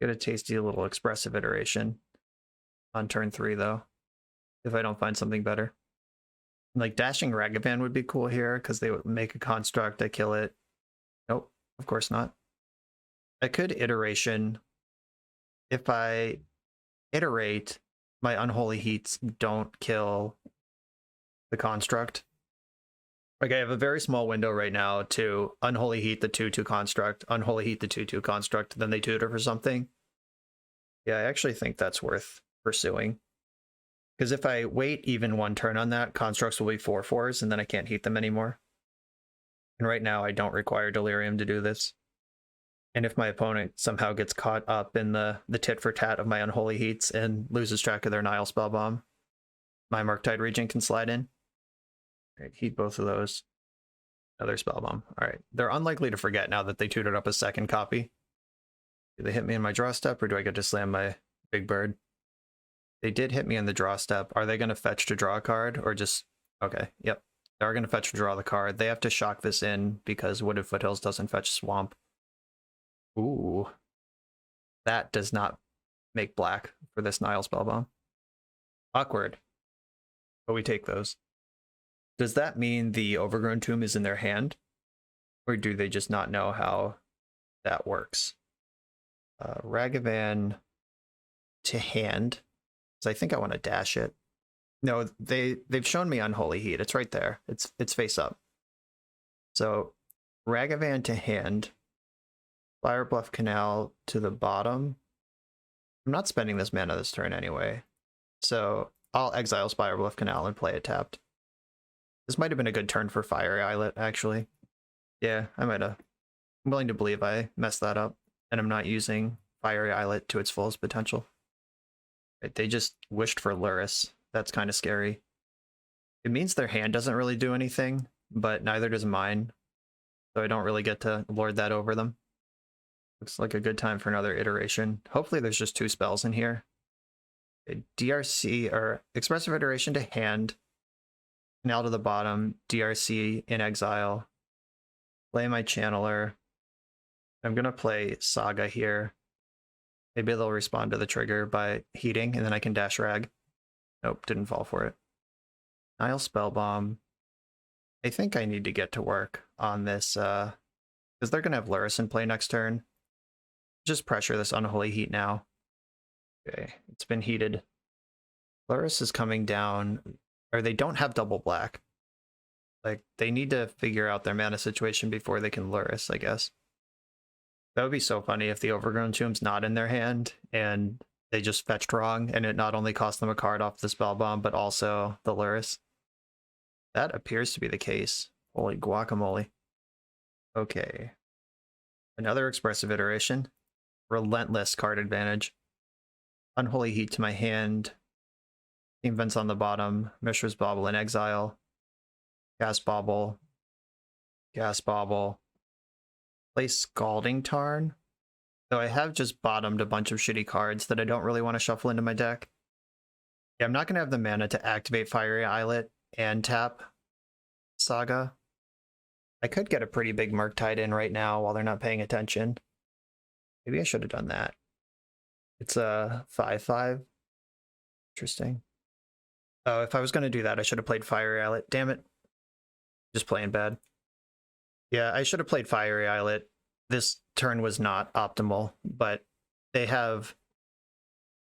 Get a tasty little expressive iteration on turn 3, though, if I don't find something better. Like, Dashing Ragavan would be cool here, because they would make a construct, I kill it. Nope, of course not. I could iteration. If I iterate, my Unholy Heats don't kill the construct. Like, I have a very small window right now to Unholy Heat the 2/2 construct, Unholy Heat the 2/2 construct, then they tutor for something. Yeah, I actually think that's worth pursuing. Because if I wait even 1 turn on that, constructs will be 4/4s, and then I can't heat them anymore. And right now, I don't require Delirium to do this. And if my opponent somehow gets caught up in the tit for tat of my Unholy Heats and loses track of their Nile Spellbomb, my Murktide Regent can slide in. All right, heat both of those. Another Spellbomb. All right, they're unlikely to forget now that they tutored up a second copy. Do they hit me in my draw step, or do I get to slam my Big Bird? They did hit me in the draw step. Are they going to fetch to draw a card, or just... Okay, yep. They are going to fetch to draw the card. They have to shock this in because Wooded Foothills doesn't fetch Swamp. Ooh. That does not make black for this Nile Spellbomb. Awkward. But we take those. Does that mean the Overgrown Tomb is in their hand? Or do they just not know how that works? Ragavan to hand. Because I think I want to dash it. No, they've shown me Unholy Heat. It's right there. It's face up. So Ragavan to hand. Fire Bluff Canal to the bottom. I'm not spending this mana this turn anyway. So I'll exile Spire Bluff Canal and play it tapped. This might have been a good turn for Fiery Islet, actually. Yeah, I might have. I'm willing to believe I messed that up, and I'm not using Fiery Islet to its fullest potential. Right, they just wished for Lyris. That's kind of scary. It means their hand doesn't really do anything, but neither does mine. So I don't really get to lord that over them. Looks like a good time for another iteration. Hopefully there's just 2 spells in here. A DRC, or Expressive Iteration to hand. Canal to the bottom. DRC in exile. Play my Channeler. I'm going to play Saga here. Maybe they'll respond to the trigger by heating, and then I can dash Rag. Nope, didn't fall for it. Nile Spellbomb. I think I need to get to work on this, because they're going to have Lurrus in play next turn. Just pressure this Unholy Heat now. Okay, it's been heated. Lurrus is coming down, or they don't have double black. Like, they need to figure out their mana situation before they can Lurrus, I guess. That would be so funny if the Overgrown Tomb's not in their hand, and they just fetched wrong, and it not only cost them a card off the Spell Bomb, but also the Lurrus. That appears to be the case. Holy guacamole. Okay. Another expressive iteration. Relentless card advantage. Unholy Heat to my hand. Team Vents on the bottom. Mishra's Bauble in exile. Gas Bauble. Gas Bauble. Play Scalding Tarn. So I have just bottomed a bunch of shitty cards that I don't really want to shuffle into my deck. Yeah, I'm not going to have the mana to activate Fiery Islet and tap Saga. I could get a pretty big Murktide in right now while they're not paying attention. Maybe I should have done that. It's a 5/5. Interesting. Oh, if I was going to do that, I should have played Fiery Islet. Damn it. Just playing bad. Yeah, I should have played Fiery Islet. This turn was not optimal, but they have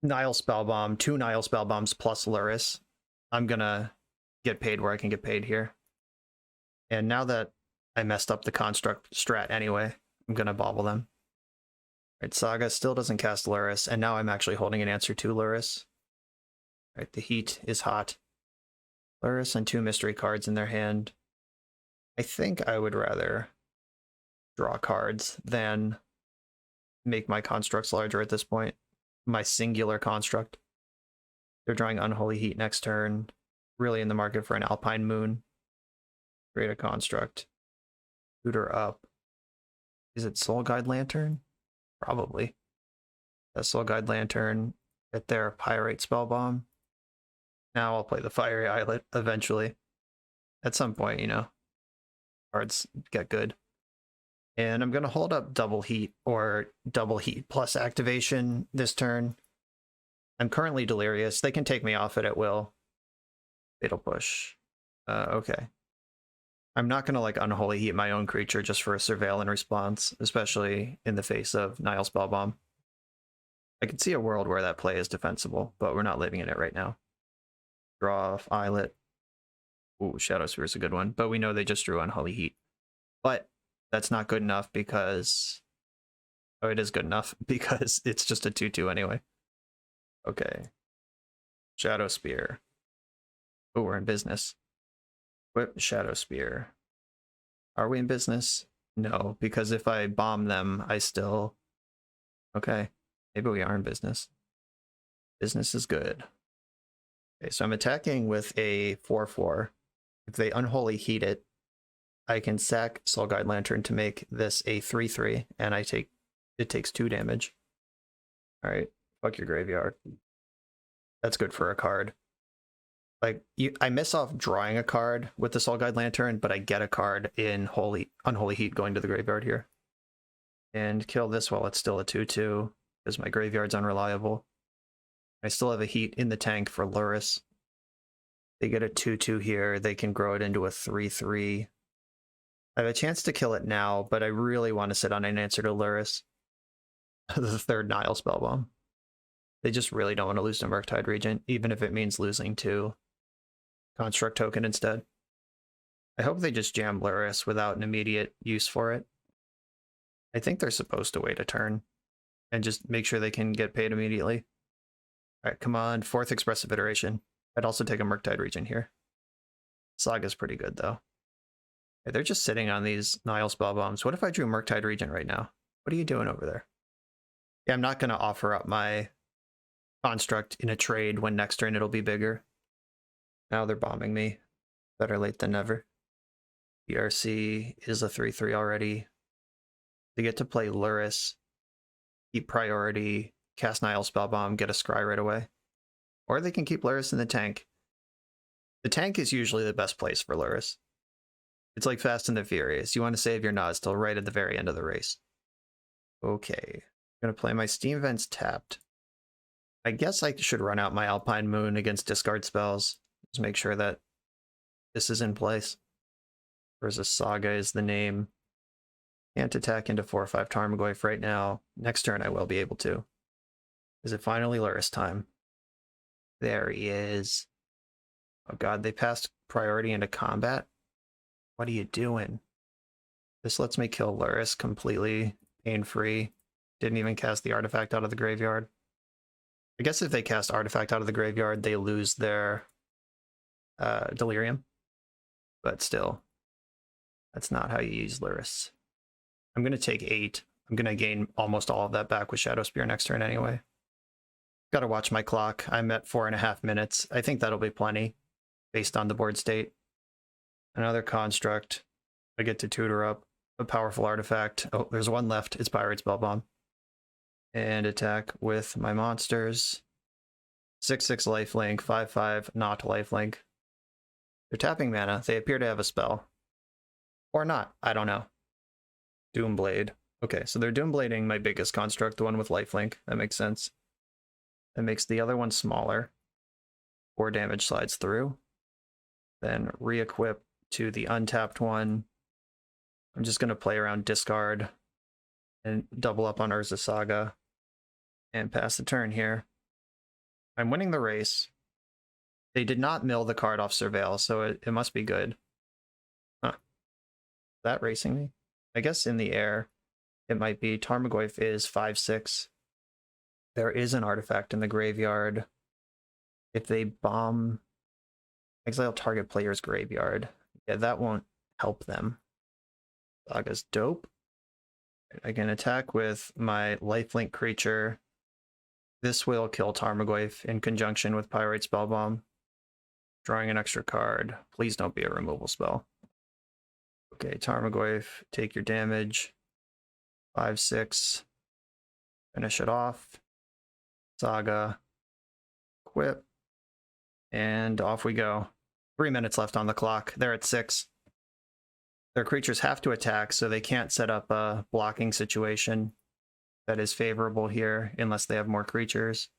Nile Spellbomb, 2 Nile Spellbombs plus Lurrus. I'm going to get paid where I can get paid here. And now that I messed up the construct strat anyway, I'm going to bobble them. Right, Saga still doesn't cast Lurrus, and now I'm actually holding an answer to Lurrus. Right, the heat is hot. Lurrus and 2 mystery cards in their hand. I think I would rather draw cards than make my constructs larger at this point. My singular construct. They're drawing Unholy Heat next turn. Really in the market for an Alpine Moon. Create a construct. Tutor up. Is it Soul Guide Lantern? Probably. That Soul Guide Lantern. Get their Pyrite Spellbomb. Now I'll play the Fiery Islet eventually. At some point, you know. Cards get good. And I'm going to hold up Double Heat or Double Heat plus activation this turn. I'm currently Delirious. They can take me off it at will. Fatal Push. Okay. I'm not going to like Unholy Heat my own creature just for a Surveil in response, especially in the face of Nile Spellbomb. I can see a world where that play is defensible, but we're not living in it right now. Draw off Islet. Ooh, Shadow Sphere is a good one, but we know they just drew Unholy Heat. But that's not good enough because... Oh, it is good enough because it's just a 2/2 anyway. Okay. Shadow Spear. Oh, we're in business. Whip Shadow Spear. Are we in business? No, because if I bomb them, I still... Okay, maybe we are in business. Business is good. Okay, so I'm attacking with a 4/4. If they Unholy Heat it, I can sack Soul Guide Lantern to make this a 3/3, and it takes 2 damage. Alright, fuck your graveyard. That's good for a card. Like, I miss off drawing a card with the Soul Guide Lantern, but I get a card in Unholy Heat going to the graveyard here. And kill this while it's still a 2/2, because my graveyard's unreliable. I still have a Heat in the tank for Lurrus. They get a 2/2 here, they can grow it into a 3/3. I have a chance to kill it now, but I really want to sit on an answer to Lurrus. The 3rd Nile Spellbomb. They just really don't want to lose to Murktide Regent, even if it means losing to Construct Token instead. I hope they just jam Lurrus without an immediate use for it. I think they're supposed to wait a turn and just make sure they can get paid immediately. Alright, come on, 4th expressive iteration. I'd also take a Murktide Regent here. Saga's pretty good, though. Okay, they're just sitting on these Nile Spellbombs. What if I drew Murktide Regent right now? What are you doing over there? Yeah, I'm not going to offer up my construct in a trade when next turn it'll be bigger. Now they're bombing me. Better late than never. DRC is a 3/3 already. They get to play Lurrus, keep priority, cast Nile Spellbomb, get a Scry right away. Or they can keep Lurrus in the tank. The tank is usually the best place for Lurrus. It's like Fast and the Furious. You want to save your Naz till right at the very end of the race. Okay. I'm going to play my Steam Vents tapped. I guess I should run out my Alpine Moon against discard spells. Just make sure that this is in place. Urza Saga is the name. Can't attack into 4 or 5 Tarmogoyf right now. Next turn I will be able to. Is it finally Lurrus time? There he is. Oh god, they passed priority into combat? What are you doing? This lets me kill Lurrus completely pain-free. Didn't even cast the artifact out of the graveyard. I guess if they cast artifact out of the graveyard, they lose their delirium. But still, that's not how you use Lurrus. I'm going to take 8. I'm going to gain almost all of that back with Shadow Spear next turn anyway. Got to watch my clock. I'm at 4.5 minutes. I think that'll be plenty based on the board state. Another construct. I get to tutor up a powerful artifact. Oh, there's one left. It's Pyrite Spellbomb. And attack with my monsters. 6/6 lifelink, 5/5 not lifelink. They're tapping mana. They appear to have a spell. Or not. I don't know. Doomblade. Okay, so they're Doomblading my biggest construct, the one with lifelink. That makes sense. That makes the other one smaller. 4 damage slides through. Then re-equip to the untapped one. I'm just going to play around discard and double up on Urza Saga and pass the turn here. I'm winning the race. They did not mill the card off Surveil, so it must be good. Huh. Is that racing me? I guess in the air, it might be. Tarmogoyf is 5/6. There is an artifact in the graveyard. If they bomb, exile target player's graveyard. Yeah, that won't help them. Saga's dope. I can attack with my lifelink creature. This will kill Tarmogoyf in conjunction with Pyrite Spellbomb. Drawing an extra card. Please don't be a removal spell. Okay, Tarmogoyf, take your damage. 5/6. Finish it off. Saga. Equip. And off we go. 3 minutes left on the clock. They're at 6. Their creatures have to attack, so they can't set up a blocking situation that is favorable here unless they have more creatures.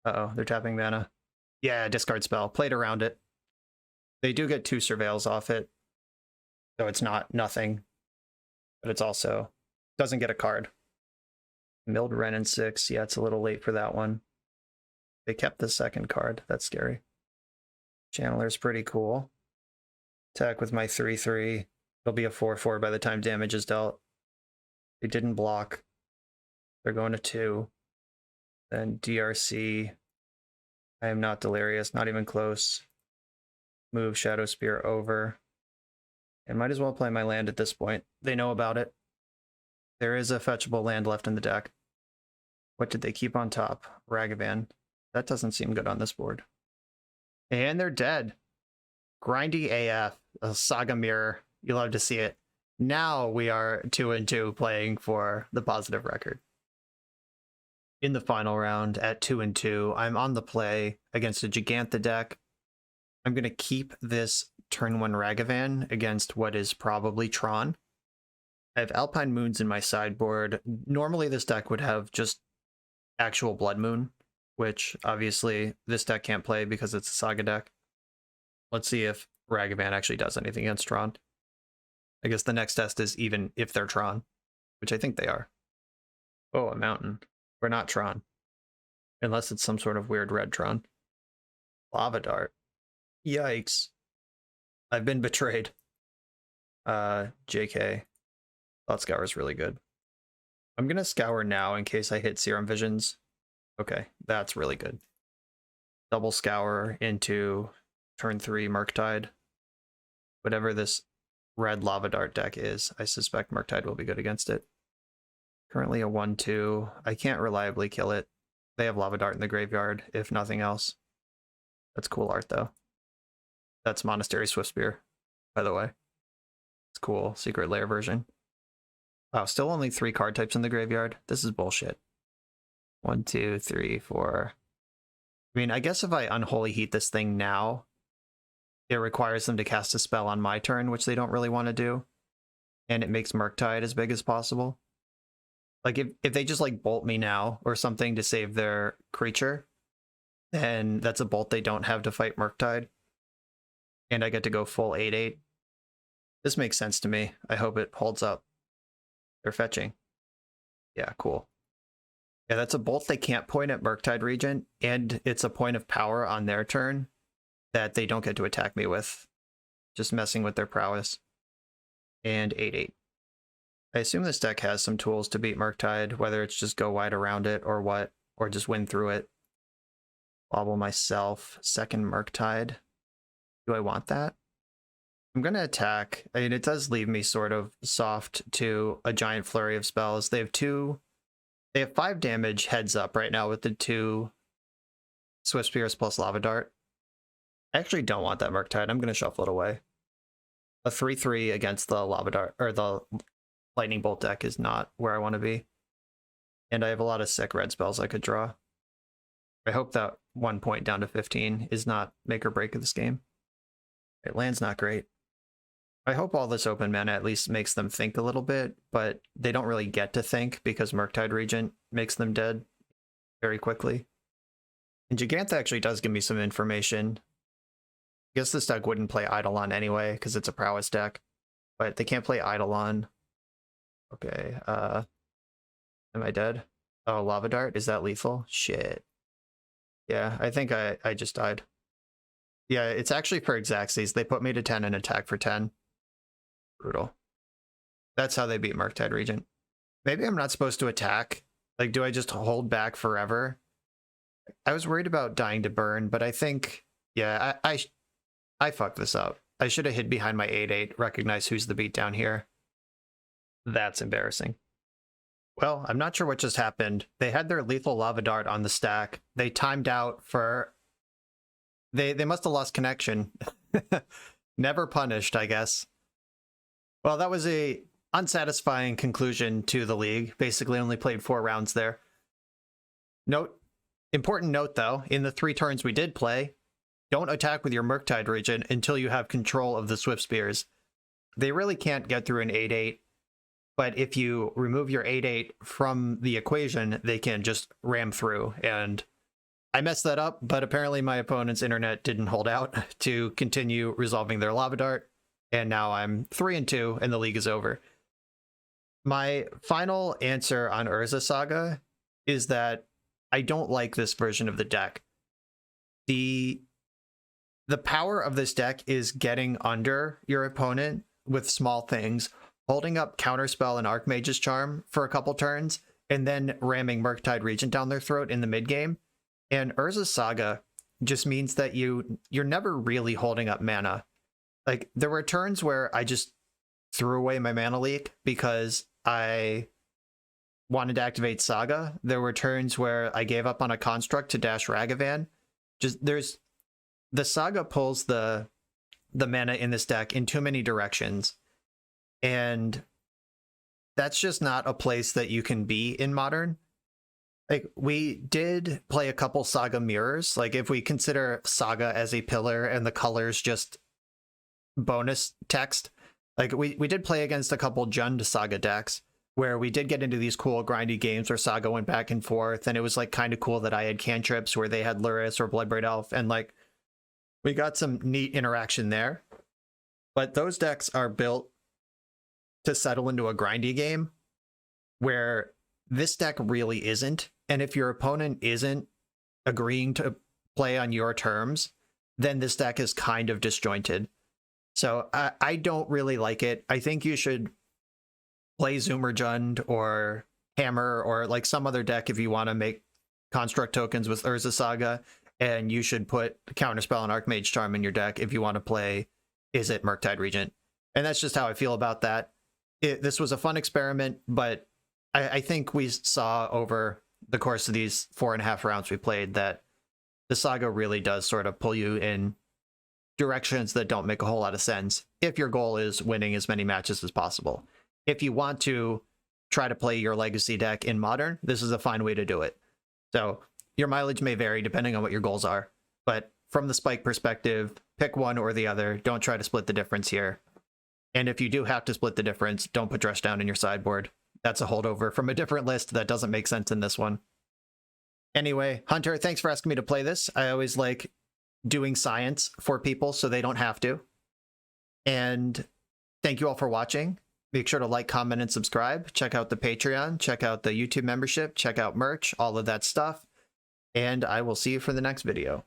Uh-oh, they're tapping mana. Yeah, discard spell. Played around it. They do get 2 Surveils off it, so it's not nothing. But it's also doesn't get a card. Milled Wrenn in 6. Yeah, it's a little late for that one. They kept the second card. That's scary. Channeler's pretty cool. Attack with my 3/3. It'll be a 4/4 by the time damage is dealt. They didn't block. They're going to 2. Then DRC. I am not delirious, not even close. Move Shadow Spear over. And might as well play my land at this point. They know about it. There is a fetchable land left in the deck. What did they keep on top? Ragavan. That doesn't seem good on this board. And they're dead. Grindy AF. A Saga Mirror. You love to see it. Now we are 2-2 playing for the positive record. In the final round at 2-2, I'm on the play against a Gigantha deck. I'm going to keep this turn 1 Ragavan against what is probably Tron. I have Alpine Moons in my sideboard. Normally this deck would have just actual Blood Moon, which obviously this deck can't play because it's a Saga deck. Let's see if Ragavan actually does anything against Tron. I guess the next test is even if they're Tron, which I think they are. Oh, a mountain. We're not Tron. Unless it's some sort of weird red Tron. Lava Dart. Yikes. I've been betrayed. JK. Thought Scour is really good. I'm going to Scour now in case I hit Serum Visions. Okay, that's really good. Double Scour into turn 3 Murktide. Whatever this red Lava Dart deck is, I suspect Murktide will be good against it. Currently a 1/2. I can't reliably kill it. They have Lava Dart in the graveyard, if nothing else. That's cool art, though. That's Monastery Swiftspear, by the way. It's cool. Secret Lair version. Wow, still only 3 card types in the graveyard? This is bullshit. 1, 2, 3, 4. I mean, I guess if I Unholy Heat this thing now, it requires them to cast a spell on my turn, which they don't really want to do. And it makes Murktide as big as possible. Like, if they just, like, bolt me now or something to save their creature, then that's a bolt they don't have to fight Murktide. And I get to go full 8/8. This makes sense to me. I hope it holds up. They're fetching. Yeah, cool. Yeah, that's a bolt they can't point at Murktide Regent, and it's a point of power on their turn that they don't get to attack me with. Just messing with their prowess. And 8/8. I assume this deck has some tools to beat Murktide, whether it's just go wide around it or what, or just win through it. Wobble myself, second Murktide. Do I want that? I'm going to attack. I mean, it does leave me sort of soft to a giant flurry of spells. They have 5 damage heads up right now with the 2 Swift Spears plus Lava Dart. I actually don't want that Murktide. I'm going to shuffle it away. A 3/3 against the Lava Dart, or the Lightning Bolt deck is not where I want to be. And I have a lot of sick red spells I could draw. I hope that 1 point down to 15 is not make or break of this game. It lands not great. I hope all this open mana at least makes them think a little bit, but they don't really get to think because Murktide Regent makes them dead very quickly. And Gigantha actually does give me some information. I guess this deck wouldn't play Eidolon anyway because it's a prowess deck, but they can't play Eidolon. Okay, am I dead? Oh, Lava Dart, is that lethal? Shit. Yeah, I think I just died. Yeah, it's actually for Xaxes. They put me to 10 and attack for 10. Brutal. That's how they beat Murktide Regent. Maybe I'm not supposed to attack. Like, do I just hold back forever? I was worried about dying to burn, but I think, yeah, I fucked this up. I should have hid behind my 8/8, recognize who's the beat down here. That's embarrassing. Well, I'm not sure what just happened. They had their lethal Lava Dart on the stack. They timed out for... They must have lost connection. Never punished, I guess. Well, that was a unsatisfying conclusion to the league. Basically only played 4 rounds there. Important note, though, in the 3 turns we did play, don't attack with your Murktide Regent until you have control of the Swift Spears. They really can't get through an 8/8, but if you remove your 8/8 from the equation, they can just ram through. And I messed that up, but apparently my opponent's internet didn't hold out to continue resolving their Lava Dart. And now I'm 3-2 and the league is over. My final answer on Urza Saga is that I don't like this version of the deck. The power of this deck is getting under your opponent with small things, holding up Counterspell and Archmage's Charm for a couple turns, and then ramming Murktide Regent down their throat in the mid game. And Urza Saga just means that you're never really holding up mana. Like, there were turns where I just threw away my mana leak because I wanted to activate Saga. There were turns where I gave up on a construct to dash Ragavan. The Saga pulls the mana in this deck in too many directions. And that's just not a place that you can be in Modern. Like, we did play a couple Saga mirrors. Like, if we consider Saga as a pillar and the colors just bonus text, like we did play against a couple Jund Saga decks where we did get into these cool grindy games where Saga went back and forth, and it was like kind of cool that I had cantrips where they had Luris or Bloodbraid Elf, and like we got some neat interaction there. But those decks are built to settle into a grindy game where this deck really isn't. And if your opponent isn't agreeing to play on your terms, then this deck is kind of disjointed. So I don't really like it. I think you should play Zoomer Jund or Hammer or like some other deck if you want to make construct tokens with Urza Saga, and you should put Counterspell and Archmage Charm in your deck if you want to play Izzet Murktide Regent. And that's just how I feel about that. This was a fun experiment, but I think we saw over the course of these 4.5 rounds we played that the Saga really does sort of pull you in directions that don't make a whole lot of sense if your goal is winning as many matches as possible. If you want to try to play your legacy deck in Modern, this is a fine way to do it. So your mileage may vary depending on what your goals are, but from the Spike perspective, pick one or the other. Don't try to split the difference here. And if you do have to split the difference, don't put Dress Down in your sideboard. That's a holdover from a different list that doesn't make sense in this one. Anyway, Hunter, thanks for asking me to play this. I always like doing science for people so they don't have to. And Thank you all for watching. Make sure to like, comment, and subscribe. Check out the Patreon, check out the YouTube membership, check out merch, all of that stuff. And I will see you for the next video.